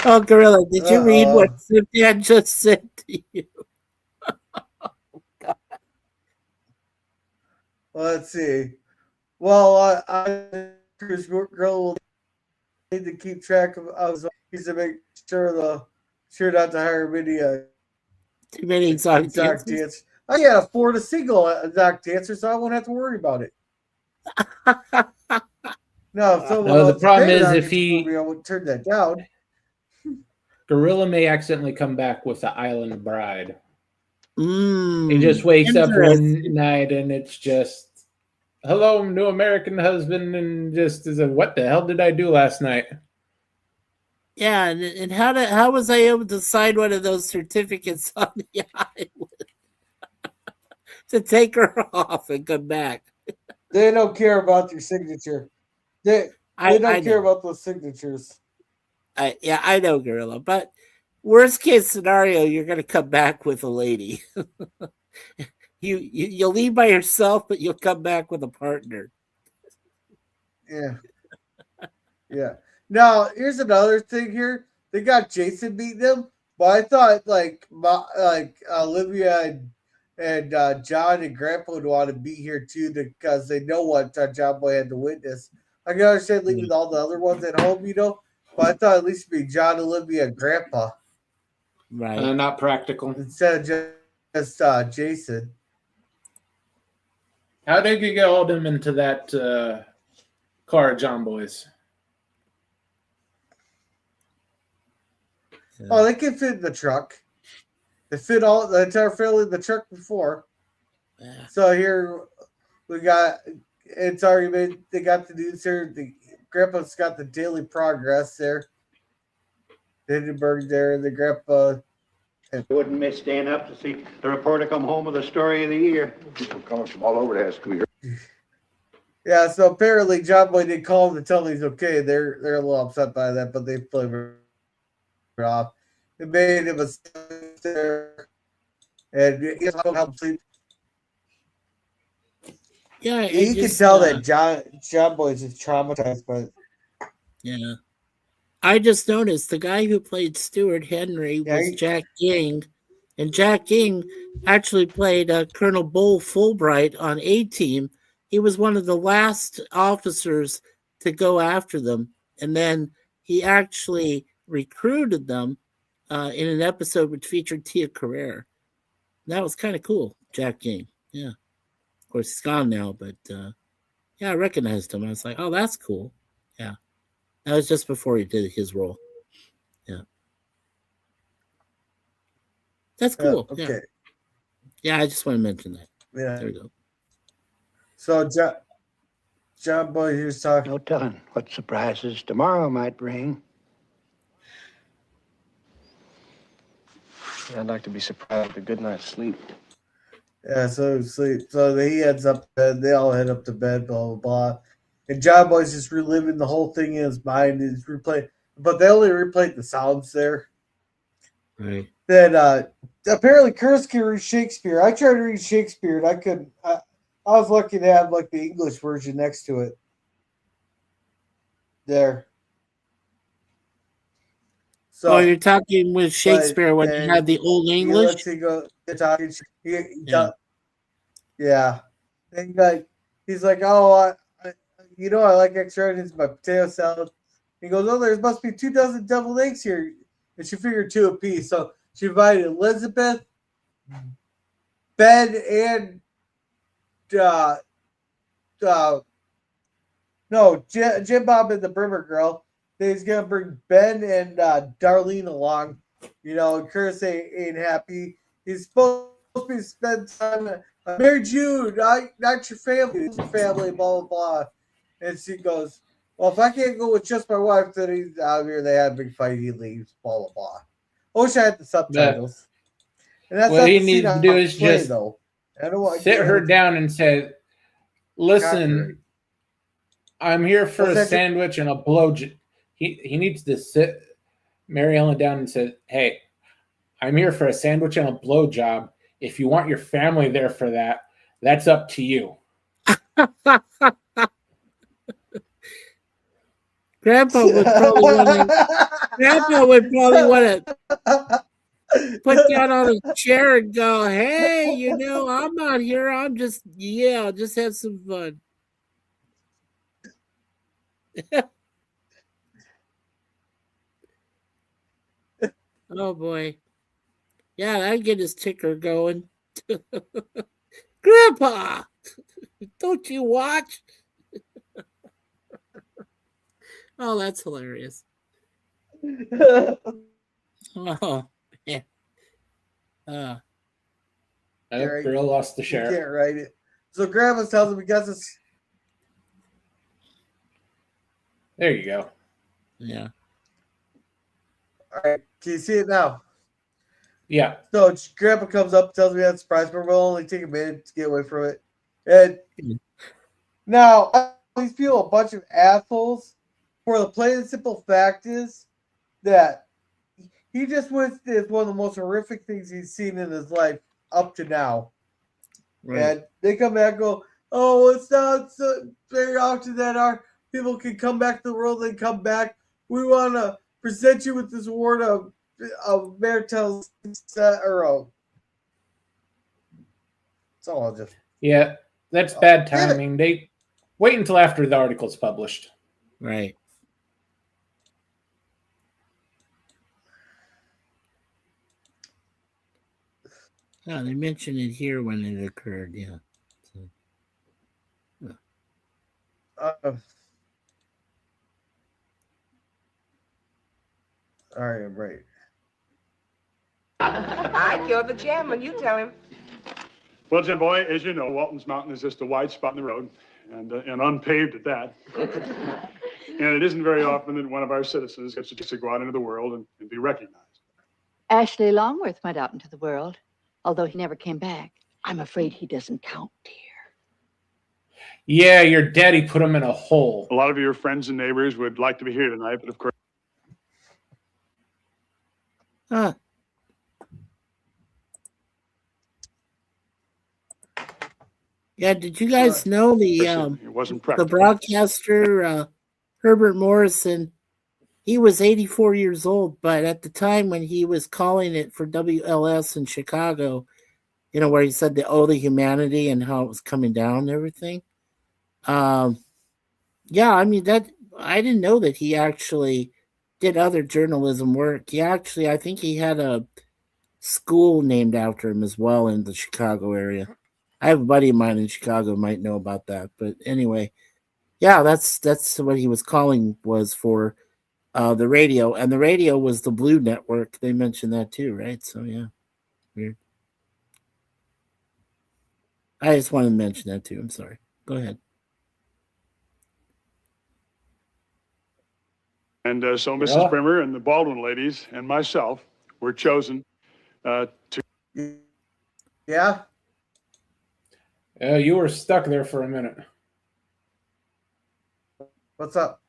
Oh, Gorilla, did you read what Cynthia just said to you? Let's see. Well, I girl will need to keep track of. He's to make sure not to hire too many exotic dancers. I can't afford a single exotic dancer, so I won't have to worry about it. No, the problem is if he would turn that down. Gorilla may accidentally come back with the island bride. He just wakes up one night and it's just, hello, new American husband, and just is what the hell did I do last night? Yeah, and how was I able to sign one of those certificates on the island to take her off and come back? They don't care about your signature. They don't care about those signatures. I know, Gorilla, but worst case scenario, you're going to come back with a lady. You'll leave by yourself, but you'll come back with a partner. Yeah. Now, here's another thing here. They got Jason beating them, but I thought like Olivia and John and Grandpa would want to be here too because they know what John Boy had to witness. I can understand leaving all the other ones at home, but I thought at least it'd be John, Olivia, and Grandpa. Right. Not practical. Instead of just Jason. How did you get all of them into that car, John Boy's? Yeah. Oh, they can fit in the truck. They fit all the entire family in the truck before. Yeah. So here we got it's already been. They got the news here. The Grandpa's got the daily progress there. Hindenburg there, and the Grandpa. I wouldn't miss staying up to see the reporter come home with the story of the year. People coming from all over to ask me. Yeah, so apparently John Boy did call him to tell him he's okay. They're a little upset by that, but they played it off. It made him a there, and he doesn't help sleep. Yeah, you can tell that John Boy is just traumatized by it. Yeah. I just noticed the guy who played Stuart Henry was Jack Ging, and Jack Ging actually played Colonel Bull Fulbright on A-Team. He was one of the last officers to go after them, and then he actually recruited them in an episode which featured Tia Carrere. That was kind of cool, Jack Ging. Yeah. Of course, he's gone now, but I recognized him. I was like, oh, that's cool. Yeah. That was just before he did his role. Yeah. That's cool. Okay. Yeah, I just want to mention that. Yeah. There we go. So John Boy here's talking. No telling what surprises tomorrow might bring. Yeah, I'd like to be surprised with a good night's sleep. Yeah, so sleep. So he heads up to bed. They all head up to bed, blah, blah, blah. And John Boy's just reliving the whole thing in his mind. He's replaying, but they only replayed the sounds there. Right. Then apparently Curtis can read Shakespeare. I tried to read Shakespeare and I couldn't. I was lucky to have like the English version next to it. There. So, you're talking with Shakespeare when you had the Old English? Talking. Yeah. And he's like, oh, I like extra onions in my potato salad. He goes, oh, there must be 24 deviled eggs here. And she figured 2 apiece. So she invited Elizabeth, Ben, and Jim Bob and the Brimmer girl. Then he's gonna bring Ben and Darlene along. And Curtis ain't happy. He's supposed to be spend time. I married you, not your family. It's your family, blah blah blah. And she goes, well, if I can't go with just my wife, then he's out here. They have a big fight. He leaves, blah blah blah. I wish I had the subtitles. And that's what he needs to do is just sit her down and say, listen, I'm here for a sandwich and a blowjob. He needs to sit Mary Ellen down and say, hey, I'm here for a sandwich and a blowjob. If you want your family there for that, that's up to you. Grandpa would probably want to put down on a chair and go, hey, I'm not here. I'm just have some fun. Oh, boy. Yeah, that'd get his ticker going. Grandpa, don't you watch? Oh, that's hilarious. Oh, man. That girl lost the share. You can't write it. So Grandma tells him he got this. There you go. Yeah. All right. Can you see it now? Yeah. So Grandpa comes up, tells me that surprise, but we'll only take a minute to get away from it. And now these people are a bunch of assholes. For the plain and simple fact is that he just witnessed one of the most horrific things he's seen in his life up to now. Right. And they come back and go, oh, it's not so very often that our people can come back to the world and come back. We want to present you with this award of marital or it's all just. Yeah, that's bad timing. They wait until after the article's published. Right. Oh, they mentioned it here when it occurred, yeah. So, all right, right. I killed the chairman, you tell him. Well, Jim Boy, as you know, Walton's Mountain is just a wide spot in the road, and unpaved at that. And it isn't very often that one of our citizens gets to go out into the world and be recognized. Ashley Longworth went out into the world, although he never came back. I'm afraid he doesn't count, dear. Yeah, your daddy put him in a hole. A lot of your friends and neighbors would like to be here tonight, but of course. Yeah, did you guys know the broadcaster Herbert Morrison? He was 84 years old, but at the time when he was calling it for WLS in Chicago, where he said the ode to humanity and how it was coming down and everything. Yeah, I mean I didn't know that he actually did other journalism work. I think he had a school named after him as well in the Chicago area. I have a buddy of mine in Chicago who might know about that, but anyway, yeah, that's what he was calling was for the radio, and the radio was the Blue Network. They mentioned that too, right? So yeah. Weird. I just wanted to mention that too. I'm sorry. Go ahead. And so Mrs. Brimmer and the Baldwin ladies and myself were chosen to. Yeah. You were stuck there for a minute. What's up?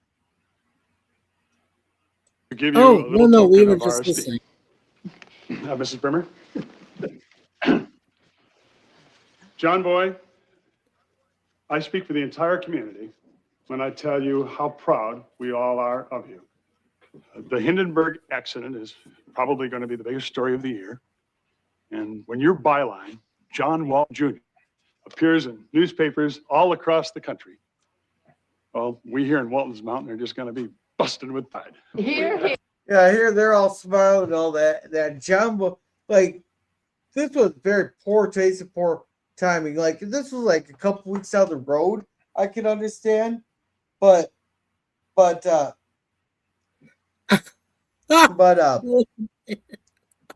To give you a little no, we token were of our just listening. Mrs. Brimmer? John Boy, I speak for the entire community when I tell you how proud we all are of you. The Hindenburg accident is probably going to be the biggest story of the year. And when your byline, John Walton Jr., appears in newspapers all across the country, well, we here in Walton's Mountain are just going to be busted with pride. Yeah, I hear they're all smiling and all that. That John, like, this was very poor taste and poor timing. Like, if this was like a couple weeks down the road, I can understand. But they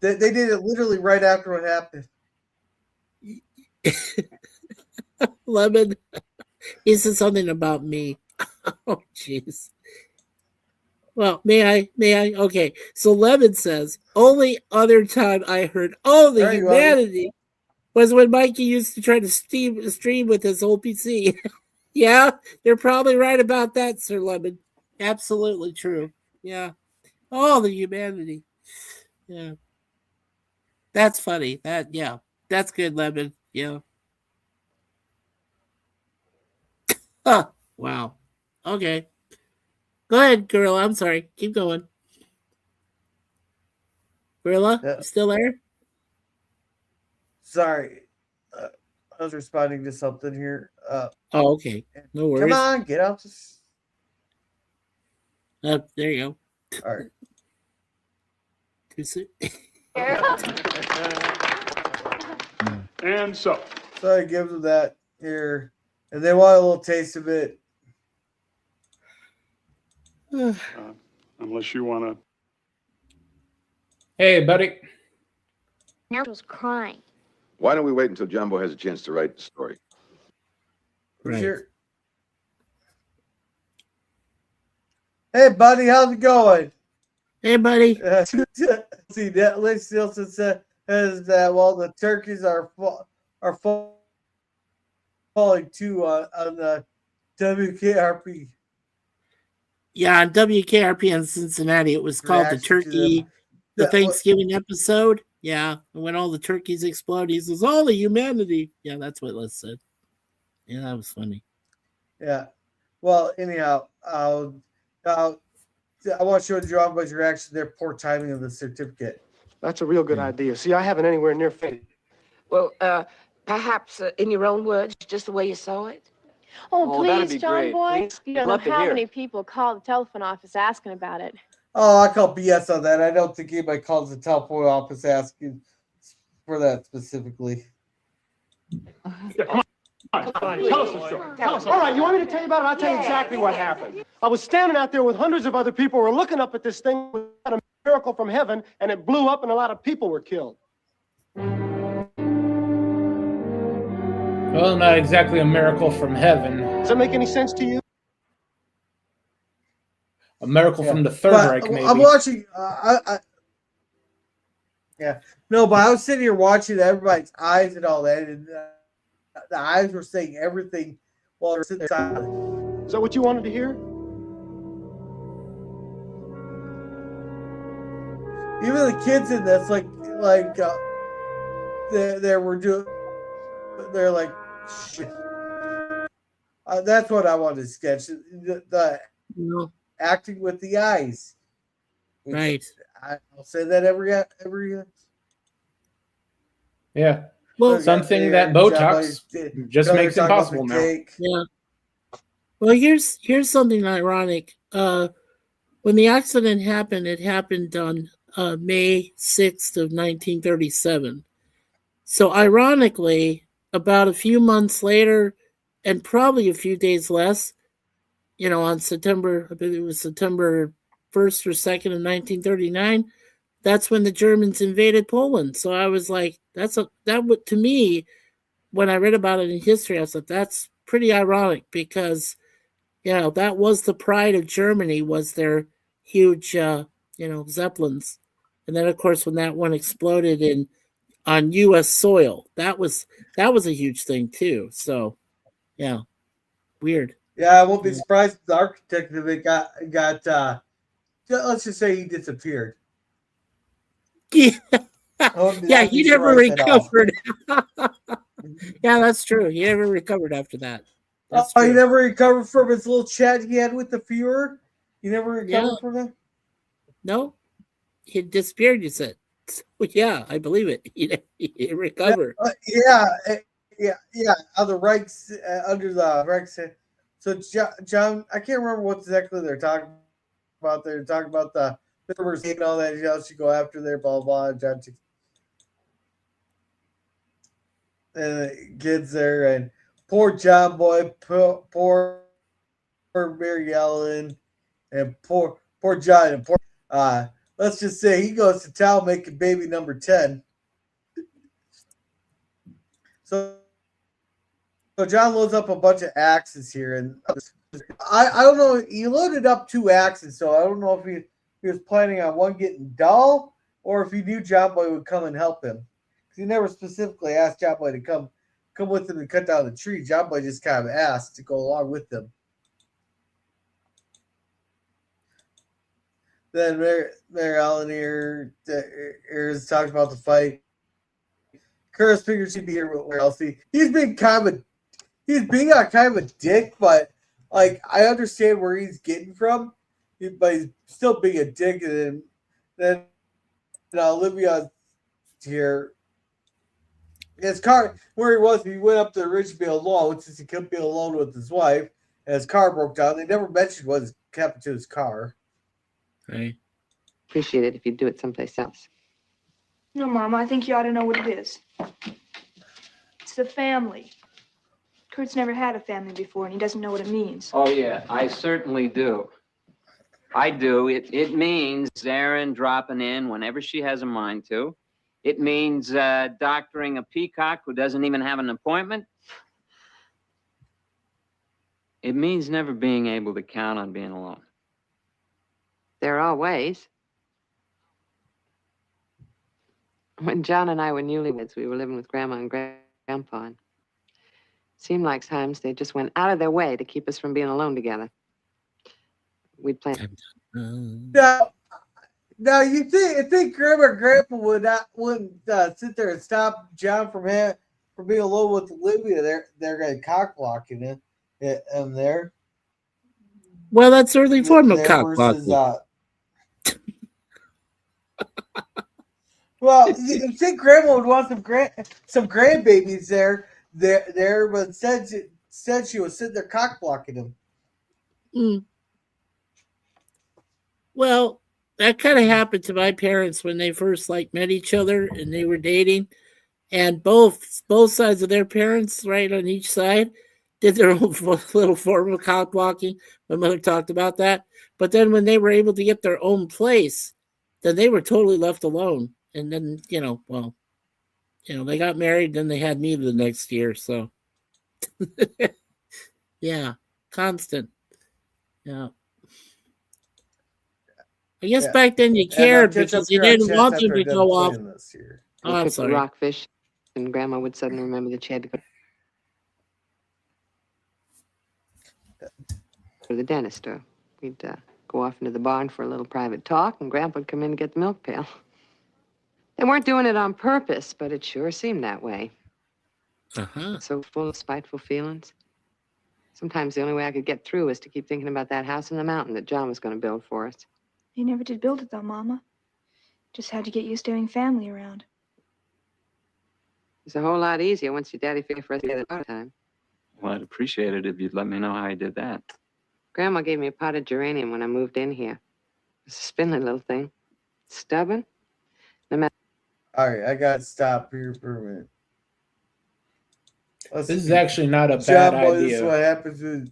did it literally right after what happened. Lemon, he said something about me. Oh, jeez. Well, may I? Okay. So Lemon says, only other time I heard, the humanity was when Mikey used to try to stream with his old PC. Yeah, you're probably right about that, Sir Lemon. Absolutely true. Yeah. Oh, the humanity. Yeah. That's funny. That's good, Lemon. Yeah. Wow. Okay. Go ahead, Gorilla. I'm sorry. Keep going. Gorilla, still there? Sorry. I was responding to something here. Okay. No worries. Come on, get out. There you go. All right. Too soon. And so I give them that here, and they want a little taste of it. Unless you want to. Hey, buddy. Now was crying. Why don't we wait until Jumbo has a chance to write the story? Right. Sure. Hey, buddy, how's it going? Hey, buddy. See, Netflix Nielsen says that while the turkeys are falling too on the WKRP. Yeah, on WKRP in Cincinnati, it was called the Thanksgiving episode. Yeah, and when all the turkeys explode, he says, "All the humanity." Yeah, that's what Les said. Yeah, that was funny. Yeah. Well, anyhow, I want to show John Boy's reaction to their poor timing of the certificate. That's a real good idea. See, I haven't anywhere near faith. Well, perhaps in your own words, just the way you saw it. Oh, that'd please, be John great. Boy. Please. You don't Love know to how hear. many people call the telephone office asking about it. Oh, I call BS on that. I don't think anybody calls the telephone office asking for that specifically. Come on, tell us the story. Tell us. All right, you want me to tell you about it? I'll tell you exactly what happened. I was standing out there with hundreds of other people. We're looking up at this thing with a miracle from heaven, and it blew up, and a lot of people were killed. Well, not exactly a miracle from heaven. Does that make any sense to you? A miracle from the Third Reich, maybe. I'm watching. No, but I was sitting here watching everybody's eyes and all that, and the eyes were saying everything while they're sitting there silent. Is that what you wanted to hear? Even the kids in this, they were doing. They're like, shit. That's what I wanted to sketch. The acting with the eyes. Right. I'll say that every. Yeah. Well, something that Botox just makes impossible now. Yeah. Well, here's something ironic. When the accident happened, it happened on May 6th of 1937. So ironically, about a few months later, and probably a few days less, on September 1st or 2nd of 1939, that's when the Germans invaded Poland. So I was like, to me, when I read about it in history, I said that's pretty ironic because, that was the pride of Germany, was their huge, Zeppelins. And then, of course, when that one exploded on U.S. soil, that was a huge thing too. So, yeah, weird. Yeah, I won't be surprised if the architect of it got let's just say he disappeared. Yeah, I'd he be never surprised at all. recovered. Yeah, that's true. He never recovered after that. That's He true. never recovered from his little chat he had with the Fuhrer? He never recovered from that? No, he disappeared, you said. So, yeah, I believe it. He recovered. Yeah. On the Reichs, under the Reichs. So, John, I can't remember what exactly they're talking about. They're talking about the Hitler's and all that. Should go after there, blah, blah, John. And the kids there, and poor John Boy, poor Mary Ellen, and poor John, and poor. Let's just say he goes to town making baby number 10. So John loads up a bunch of axes here, and I don't know. He loaded up 2 axes, so I don't know if he was planning on one getting dull or if he knew John Boy would come and help him. He never specifically asked John Boy to come with him and cut down the tree. John Boy just kind of asked to go along with them. Then Mary Ellen here is talking about the fight. Curtis figures he'd be here with Elsie. He's being kind of a dick, but like I understand where he's getting from, but he's still being a dick. And then Olivia here. His car, where he was, he went up to the ridge to be alone since he couldn't be alone with his wife. And his car broke down. They never mentioned what happened to his car. Right. Appreciate it if you'd do it someplace else. No, Mama, I think you ought to know what it is. It's the family. Kurt's never had a family before, and he doesn't know what it means. Oh, yeah, I certainly do. I do. It means Erin dropping in whenever she has a mind to. It means doctoring a peacock who doesn't even have an appointment. It means never being able to count on being alone. There are ways. When John and I were newlyweds, we were living with Grandma and Grandpa. And it seemed like times they just went out of their way to keep us from being alone together. We'd play. Now you think Grandma and Grandpa wouldn't sit there and stop John from being alone with Olivia? They're going cock blocking him there. Well, that's early form of cock blocking. Well, you think Grandma would want some grandbabies there, but instead she was sitting there cock blocking him. Mm. Well, that kind of happened to my parents when they first met each other and they were dating, and both sides of their parents, right on each side, did their own little form of cock blocking. My mother talked about that, but then when they were able to get their own place, then they were totally left alone. And then they got married. Then they had me the next year. So, yeah, constant. Yeah. I guess back then you cared because you didn't want them to go off. Oh, I'm sorry. Rockfish, and Grandma would suddenly remember that she had to go to the dentist, or we'd go off into the barn for a little private talk, and Grandpa would come in and get the milk pail. They weren't doing it on purpose, but it sure seemed that way. So full of spiteful feelings. Sometimes the only way I could get through was to keep thinking about that house in the mountain that John was going to build for us. He never did build it, though, Mama. Just had to get used to having family around. It's a whole lot easier once your daddy figured for us together all the time. Well, I'd appreciate it if you'd let me know how he did that. Grandma gave me a potted geranium when I moved in here. It's a spindly little thing. Stubborn. No matter. All right, I got to stop here for a minute. This is actually not a bad idea. This is what happens with...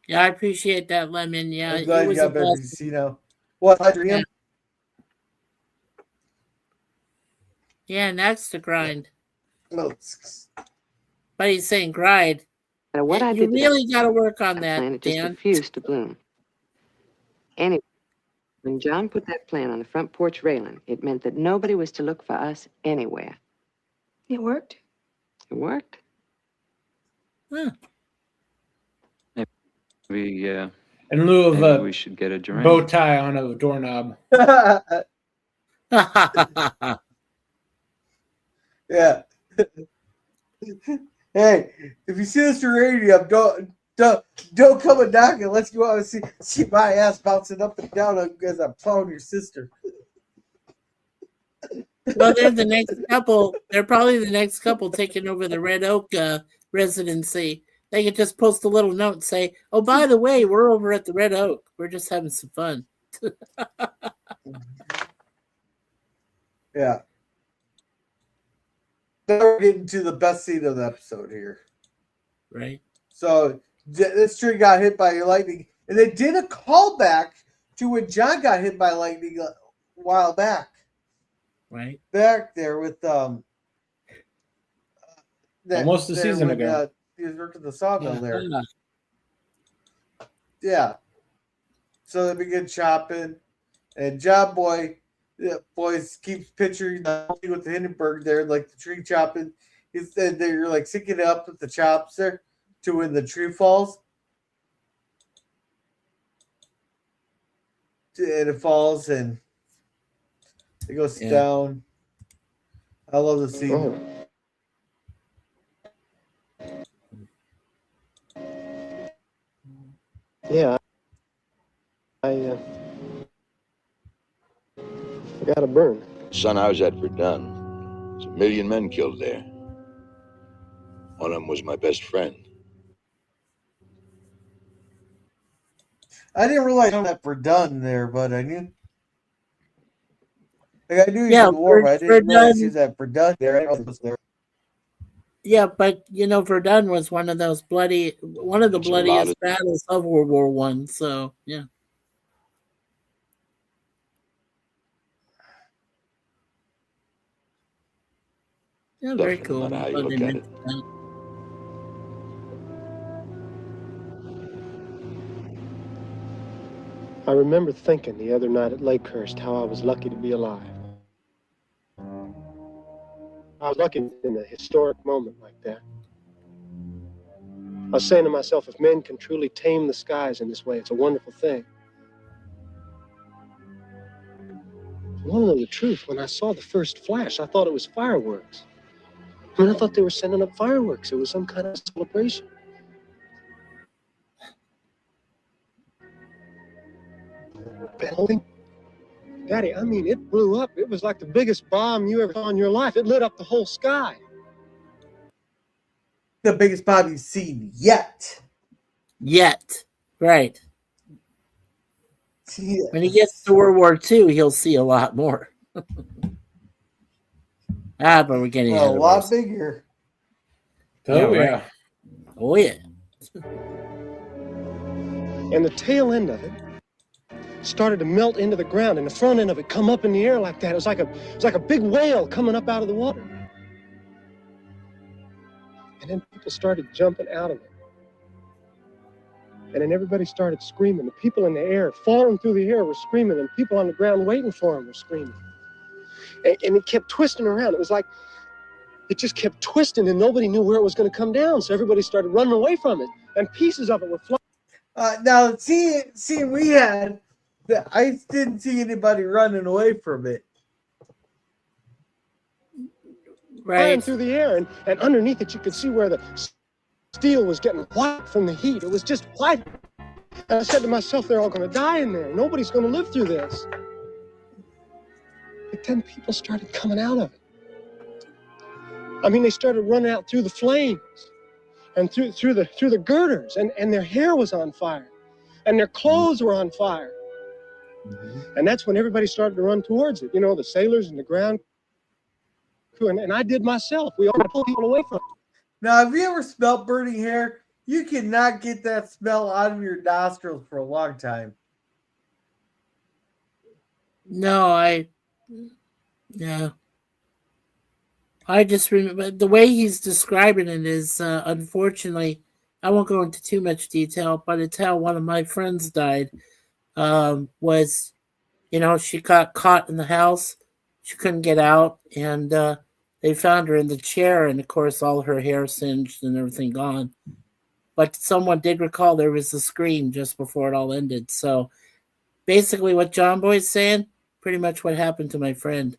Yeah, Yeah, I appreciate that, Lemon. Yeah, I'm glad it you was got a better blessing. casino. What, Adrian? Yeah, next to grind. No. But he's saying grind. No, what I You did to really got to work on that, plan, it just Dan. refused to bloom. Anyway, when John put that plan on the front porch railing, it meant that nobody was to look for us anywhere. It worked? It worked. Huh. Maybe, In lieu of maybe a we should get a geranium. bow tie on a doorknob. Yeah. Hey, if you see this uranium, don't come and knock it. Let's go out and see my ass bouncing up and down as I'm plowing your sister. Well, they're the next couple. They're probably the next couple taking over the Red Oak residency. They could just post a little note and say, "Oh, by the way, we're over at the Red Oak. We're just having some fun." Yeah. Now we're getting to the best scene of the episode here. Right. So this tree got hit by lightning, and they did a callback to when John got hit by lightning a while back. Right. Back there with almost a season ago. He was working the sawmill there. Yeah. So they begin chopping, and John Boys keeps picturing the thing with the Hindenburg there, like the tree chopping. They're like syncing it up with the chops there to when the tree falls. And it falls and it goes down. I love the scene. Oh. Yeah, I got a burn. Son, I was at Verdun. There's 1 million men killed there. One of them was my best friend. I didn't realize that Verdun there, but I knew. Like, I knew he was in the war, but I didn't realize he was at Verdun there. I know he was there. Yeah, but Verdun was one of the bloodiest battles of World War I. So yeah. Yeah, very cool. No matter how you look at it. I remember thinking the other night at Lakehurst how I was lucky to be alive. I was lucky in a historic moment like that. I was saying to myself, if men can truly tame the skies in this way, it's a wonderful thing. I want to know the truth. When I saw the first flash, I thought it was fireworks. I mean, I thought they were sending up fireworks. It was some kind of celebration. Daddy, I mean, it blew up. It was like the biggest bomb you ever saw in your life. It lit up the whole sky. The biggest bomb you've seen yet. Right. Yeah. When he gets to World War II, he'll see a lot more. But we're getting a lot bigger. Oh, yeah. Oh, yeah. And the tail end of it started to melt into the ground, and the front end of it come up in the air like that. It was like a big whale coming up out of the water. And then people started jumping out of it. And then everybody started screaming. The people in the air, falling through the air, were screaming, and people on the ground waiting for them were screaming. And it kept twisting around. It was like it just kept twisting, and nobody knew where it was going to come down. So everybody started running away from it, and pieces of it were flying. Now, seeing we had, I didn't see anybody running away from it. Flying through the air, and underneath it, you could see where the steel was getting white from the heat. It was just white. And I said to myself, they're all going to die in there. Nobody's going to live through this. But then people started coming out of it. I mean, they started running out through the flames and through the girders, and their hair was on fire, and their clothes were on fire. Mm-hmm. And that's when everybody started to run towards it. You know, the sailors and the ground crew, and I did myself. We all pulled people away from it. Now, have you ever smelled burning hair? You cannot get that smell out of your nostrils for a long time. No, yeah. I just remember the way he's describing it is, unfortunately, I won't go into too much detail, but it's how one of my friends died. Was, she got caught in the house. She couldn't get out, and they found her in the chair, and of course, all her hair singed and everything gone. But someone did recall there was a scream just before it all ended. So basically, what John Boy's saying, pretty much what happened to my friend.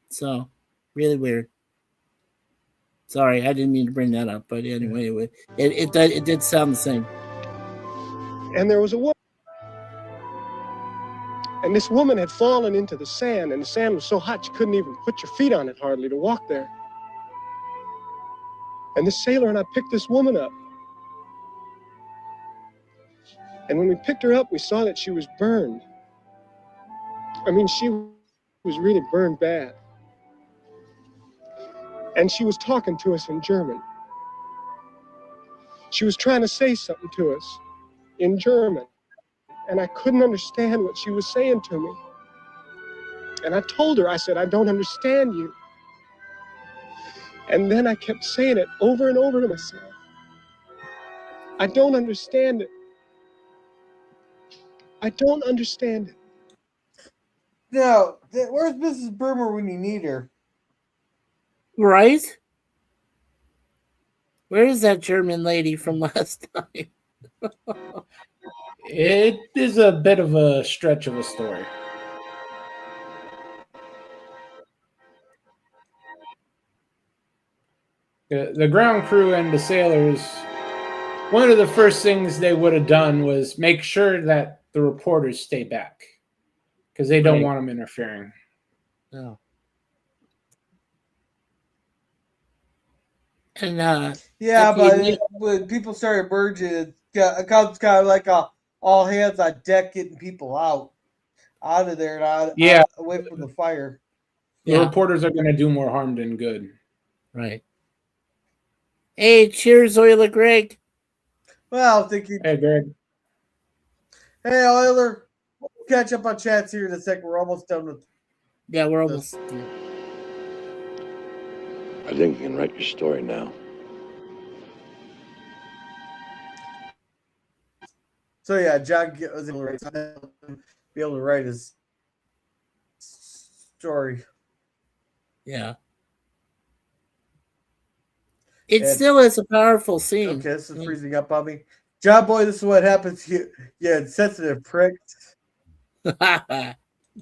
So really weird. Sorry, I didn't mean to bring that up, but anyway, it did sound the same. And there was a woman. And this woman had fallen into the sand, and the sand was so hot you couldn't even put your feet on it hardly to walk there. And this sailor and I picked this woman up. And when we picked her up, we saw that she was burned. I mean, she was really burned bad. And she was talking to us in German. She was trying to say something to us in German. And I couldn't understand what she was saying to me. And I told her, I said, I don't understand you. And then I kept saying it over and over to myself. I don't understand it. I don't understand it. No, where's Mrs. Burmer when you need her? Right? Where is that German lady from last time? It is a bit of a stretch of a story. The ground crew and the sailors, one of the first things they would have done was make sure that the reporters stay back because they don't want them interfering. No. And yeah, but when people started merging, it comes kind of like all hands on deck, getting people out of there and out, away from the fire. The reporters are going to do more harm than good. Right. Hey, cheers, Euler Greg. Well, thank you. Hey, Greg. Hey, Euler. Catch up on chats here in a second. We're almost done with. Yeah, we're almost. Yeah. I think you can write your story now. So yeah, John was able to be able to write his story. Yeah. It still is a powerful scene. Okay, this is freezing up on me. John Boy, this is what happens. Yeah, sensitive pricks.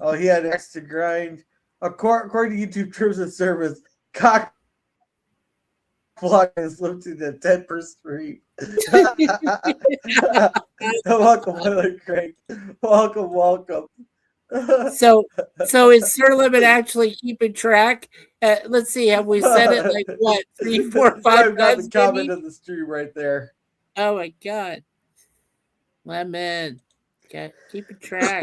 Oh, he had extra grind. According to YouTube terms of service, cock block is limited to 10 per stream. Welcome, Euler Craig. Welcome. So is Sir Limit actually keeping track? Let's see, have we said it like what, 3, 4, 5 times? Comment on the stream right there. Oh my God, Lemon, keeping track.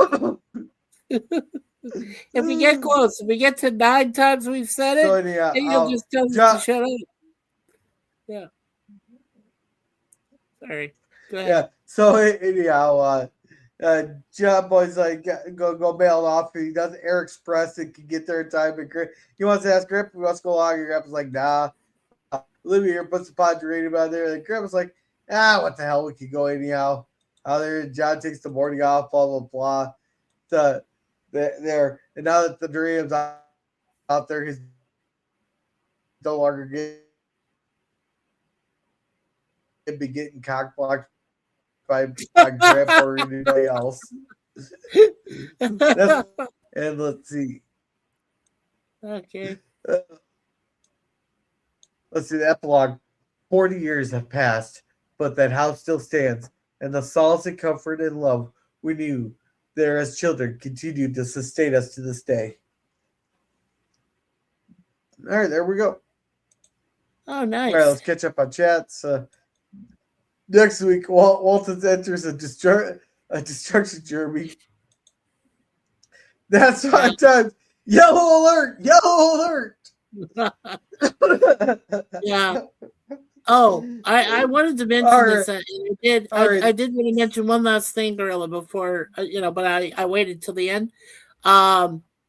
If we get close, if we get to 9 times we've said it, so, then you'll just tell us to shut up. Yeah. Sorry. Go ahead. Yeah. So anyhow, John Boy's like go mail it off. He does Air Express. It can get there in time. And he wants to ask Grip. He wants to go along. Your Grandpa's like, nah. Olivia here puts the pod uranium on there. And Grandpa's like, what the hell? We can go anyhow. Out there, John takes the morning off. Blah blah blah. There and now that the uranium's out there, he's no longer getting cock blocked by Grandpa or anybody else. And let's see. Okay. Let's see the epilogue. 40 years have passed, but that house still stands, and the solace and comfort and love we knew there as children continued to sustain us to this day. All right, there we go. Oh, nice. All right, let's catch up on chats. Next week, Waltons enters a destruction journey. That's 5 times. Yellow alert! Yellow alert! Yeah. I wanted to mention this. I did. I did want to mention one last thing, Gorilla, before but I waited till the end.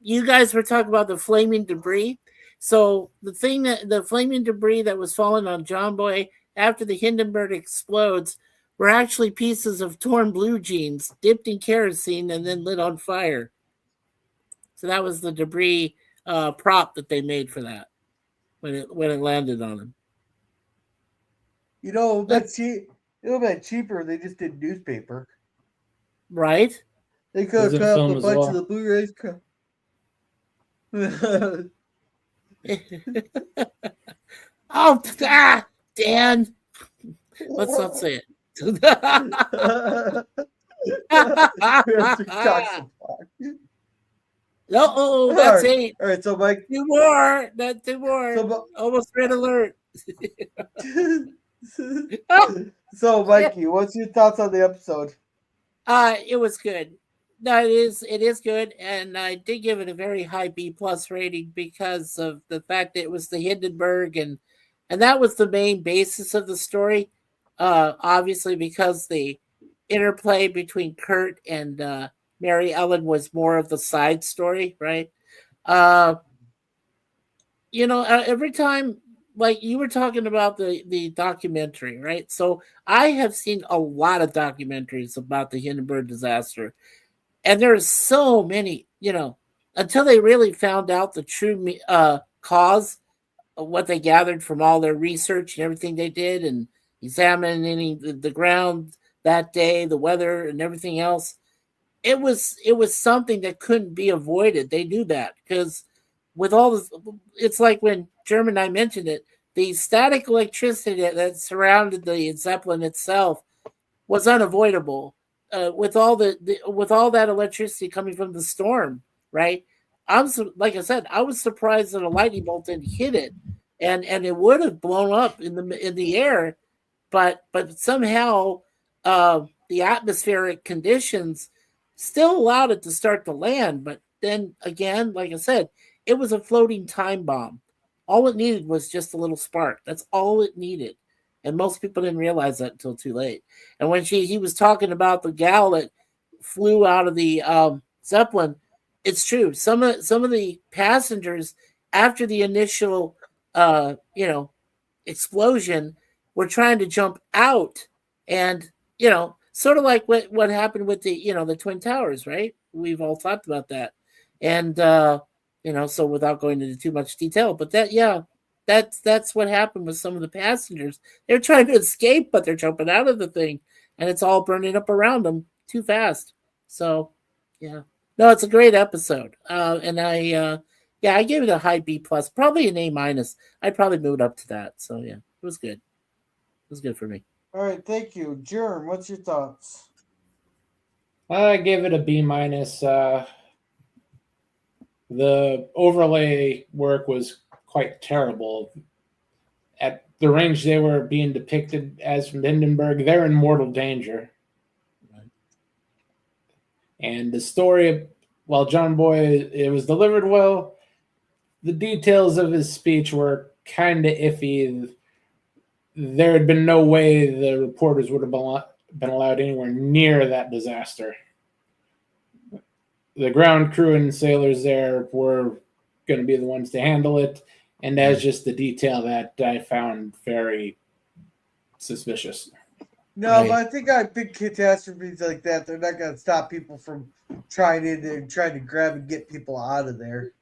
You guys were talking about the flaming debris. So the flaming debris that was falling on John Boy after the Hindenburg explodes were actually pieces of torn blue jeans dipped in kerosene and then lit on fire. So that was the debris prop that they made for that when it landed on him. That's cheap. It would have been cheaper if they just did newspaper. Right? They could have cut up a bunch of the Blu-rays. Dan. Let's not say it. No, that's 8. All right, so Mike. 2 more. That's 2 more. Almost red alert. So, Mikey, what's your thoughts on the episode? It was good. No, it is good, and I did give it a very high B+ rating because of the fact that it was the Hindenburg, and that was the main basis of the story. Obviously, because the interplay between Kurt and Mary Ellen was more of the side story, right? Every time, like you were talking about the documentary, right? So I have seen a lot of documentaries about the Hindenburg disaster. And there's so many, until they really found out the true cause of what they gathered from all their research and everything they did and examining the ground that day, the weather and everything else. It was something that couldn't be avoided. They knew that because with all this, it's like when German and I mentioned it, the static electricity that surrounded the Zeppelin itself was unavoidable. With all that electricity coming from the storm, right? Like I said, I was surprised that a lightning bolt didn't hit it, and it would have blown up in the air, but somehow the atmospheric conditions still allowed it to start to land. But then again, like I said, it was a floating time bomb. All it needed was just a little spark. That's all it needed. And most people didn't realize that until too late. And when he was talking about the gal that flew out of the Zeppelin, it's true. Some of the passengers after the initial explosion were trying to jump out, and sort of like what happened with the Twin Towers, right? We've all talked about that, and so without going into too much detail, but that's what happened with some of the passengers. They're trying to escape, but they're jumping out of the thing, and it's all burning up around them too fast. So, yeah. No, it's a great episode. And I gave it a high B+, probably an A-. I'd probably move it up to that. So, yeah, it was good. It was good for me. All right, thank you. Germ, what's your thoughts? I gave it a B-. The overlay work was quite terrible. At the range they were being depicted as from Hindenburg, they're in mortal danger. Right. And the story, while John Boy, it was delivered well, the details of his speech were kind of iffy. There had been no way the reporters would have been allowed anywhere near that disaster. The ground crew and sailors there were going to be the ones to handle it. And that's just the detail that I found very suspicious. No, but I think big catastrophes like that, they're not going to stop people from trying to grab and get people out of there.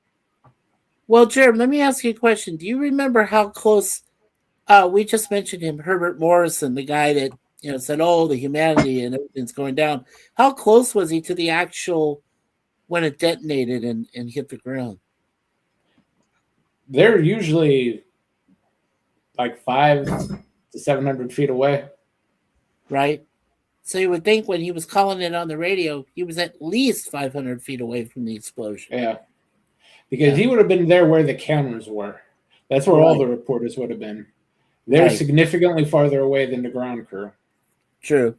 Well, Jeremy, let me ask you a question. Do you remember how close we just mentioned him, Herbert Morrison, the guy that said, "Oh, the humanity and everything's going down." How close was he to the actual when it detonated and hit the ground? They're usually like 500 to 700 feet away. Right. So you would think when he was calling it on the radio, he was at least 500 feet away from the explosion. Yeah. Because he would have been there where the cameras were. That's where all the reporters would have been. They're significantly farther away than the ground crew. True.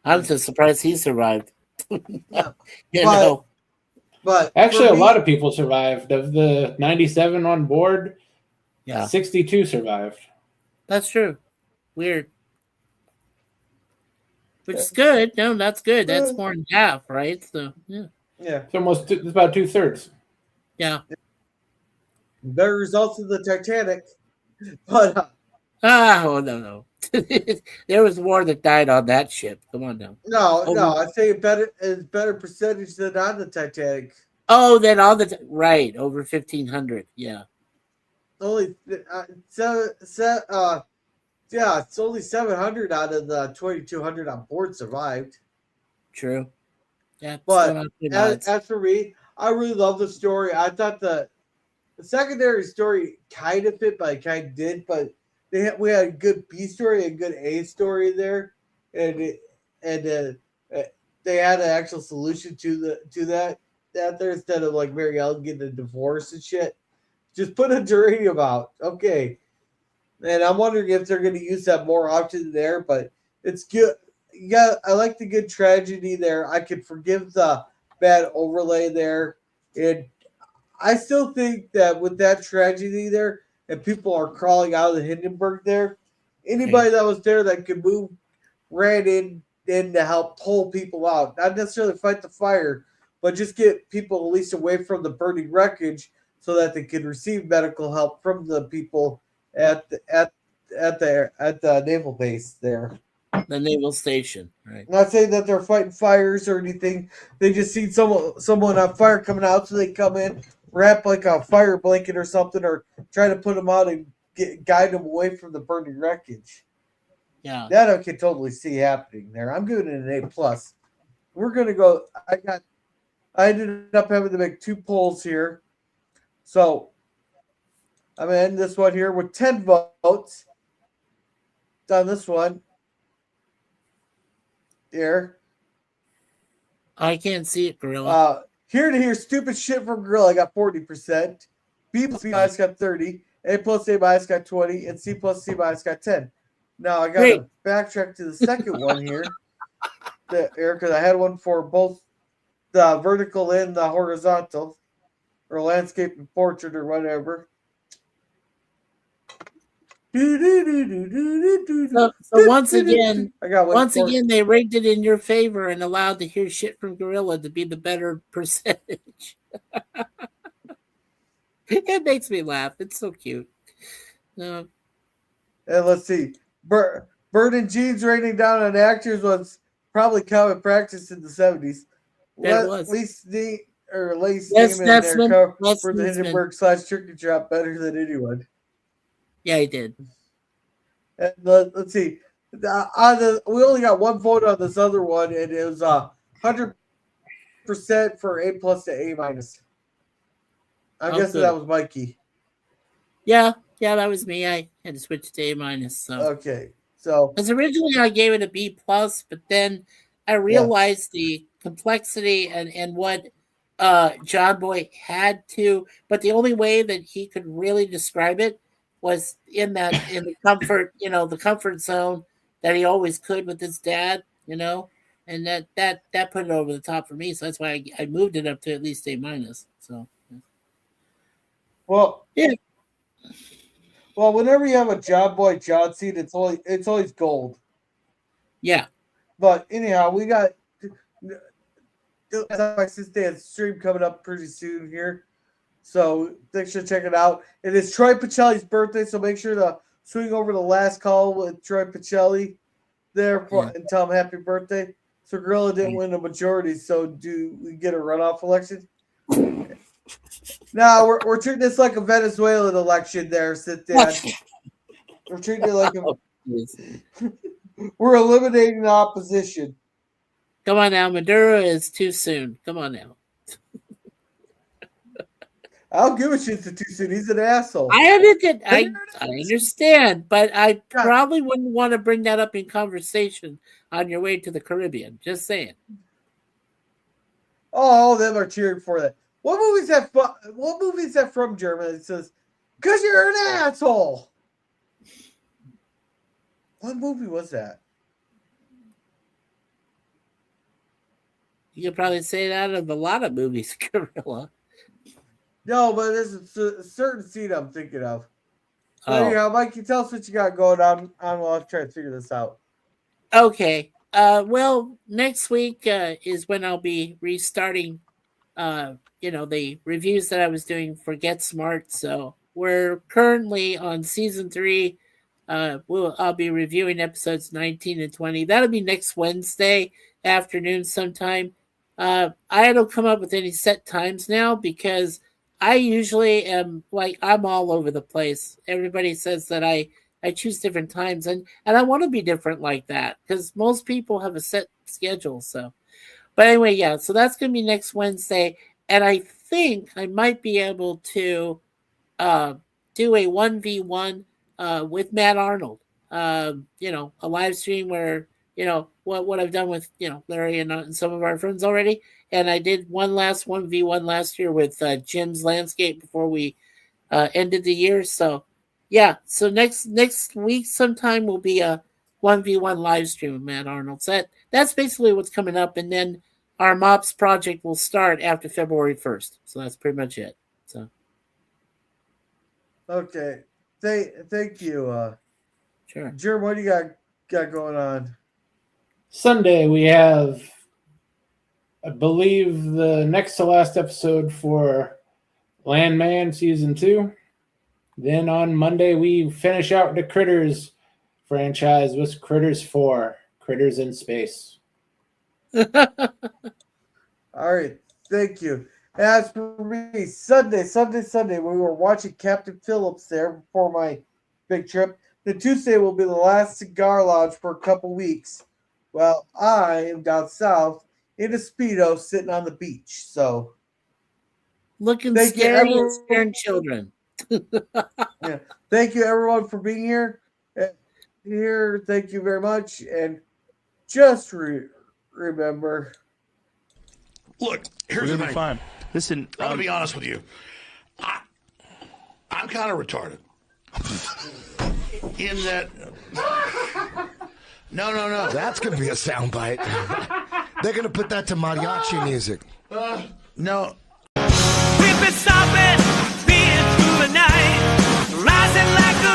I'm just surprised he survived. But actually, a lot of people survived. Of the 97 on board, 62 survived. That's true. Weird. Which is good. No, that's good. That's more than half, right? So yeah. Yeah. It's about 2/3. Yeah. Better results than the Titanic. But oh no. There was more that died on that ship. Come on now. no, I think it's better percentage than on the Titanic. Oh, then on the right over 1,500. Yeah. Only it's only 700 out of the 2,200 on board survived. True. Yeah. But as for me, I really love the story. I thought the secondary story kind of fit, but I kind of did. But we had a good B story and a good A story there, and they had an actual solution to that there instead of like Mary Ellen getting a divorce and shit. Just put a geranium out, okay. And I'm wondering if they're going to use that more often there, but it's good. Yeah, I like the good tragedy there. I could forgive the bad overlay there, and I still think that with that tragedy there, and people are crawling out of the Hindenburg there, anybody that was there that could move ran in to help pull people out, not necessarily fight the fire, but just get people at least away from the burning wreckage so that they could receive medical help from the people at the naval base there. The naval station, right? Not saying that they're fighting fires or anything. They just see someone on fire coming out, so they come in, wrap like a fire blanket or something, or try to put them out and guide them away from the burning wreckage. Yeah, that I can totally see happening there. I'm giving it an A+. We're gonna go. I ended up having to make 2 polls here, so I'm gonna end this one here with 10 votes. On this one. Here. I can't see it, Gorilla. Here to hear stupid shit from Gorilla, I got 40%. B plus B minus got 30. A plus A minus got 20. And C plus C minus got 10. Now I got to backtrack to the second one here. Because I had one for both the vertical and the horizontal, or landscape and portrait or whatever. So once again, they rigged it in your favor and allowed to hear shit from Gorilla to be the better percentage. It makes me laugh. It's so cute. And let's see. Bird and Jeans raining down on actors was probably common practice in the 70s. Lace Neiman there for the Hindenburg / Turkey Drop better than anyone. Yeah, he did. And let's see. We only got 1 vote on this other one, and it was 100% for A plus to A minus. I'm guessing that was Mikey. Yeah, that was me. I had to switch to A minus. So okay, so because originally I gave it a B plus, but then I realized the complexity and what John Boy had to. But the only way that he could really describe it was in the comfort, the comfort zone that he always could with his dad, and that put it over the top for me. So that's why I moved it up to at least A minus. So, well, yeah. Well, whenever you have a John Boy John scene, it's always gold. Yeah. But anyhow, we got my sister stream coming up pretty soon here. So thanks for checking it out. It is Troy Pacelli's birthday, so make sure to swing over the last call with Troy Pacelli there and tell him happy birthday. So Gorilla didn't win the majority, so do we get a runoff election? No, we're treating this like a Venezuelan election there, sit down. We're treating it like we're eliminating the opposition. Come on now, Maduro is too soon. Come on now. I'll give a shit to too soon. He's an asshole. I understand, but I probably wouldn't want to bring that up in conversation on your way to the Caribbean. Just saying. Oh, all of them are cheering for that. What movie is that from Germany? It says, "Because you're an asshole." What movie was that? You could probably say that of a lot of movies, Gorilla. No, but there's a certain scene I'm thinking of. So anyhow, Mikey, tell us what you got going on. I'll try to figure this out. Okay. Well, next week is when I'll be restarting, the reviews that I was doing for Get Smart. So we're currently on season 3. I'll be reviewing episodes 19 and 20. That'll be next Wednesday afternoon sometime. I don't come up with any set times now because I usually am I'm all over the place. Everybody says that I choose different times, and I want to be different like that because most people have a set schedule. So, but anyway, yeah. So that's going to be next Wednesday, and I think I might be able to do a 1v1 with Matt Arnold. A live stream where what I've done with Larry and some of our friends already, and I did one last 1v1 last year with Jim's Landscape before we ended the year. So yeah, so next week sometime will be a 1v1 live stream with Matt Arnold. So that's basically what's coming up, and then our MOPS project will start after February 1st. So that's pretty much it. So okay, thank you. Sure. Jerm, what do you got going on? Sunday we have, I believe, the next to last episode for Landman Season 2. Then on Monday we finish out the Critters franchise with Critters 4, Critters in Space. All right, thank you. As for me, Sunday, we were watching Captain Phillips there before my big trip. The Tuesday will be the last cigar lounge for a couple weeks. Well, I am down south in a Speedo sitting on the beach. So, looking scary and scaring children. Yeah, thank you everyone for being here. Thank you very much, and just remember. Look, here's the thing. Fine. Listen, I'm gonna be honest with you. I'm kind of retarded. In that. No. That's going to be a soundbite. They're going to put that to mariachi music. No. We've been stopping, being through the night, rising like a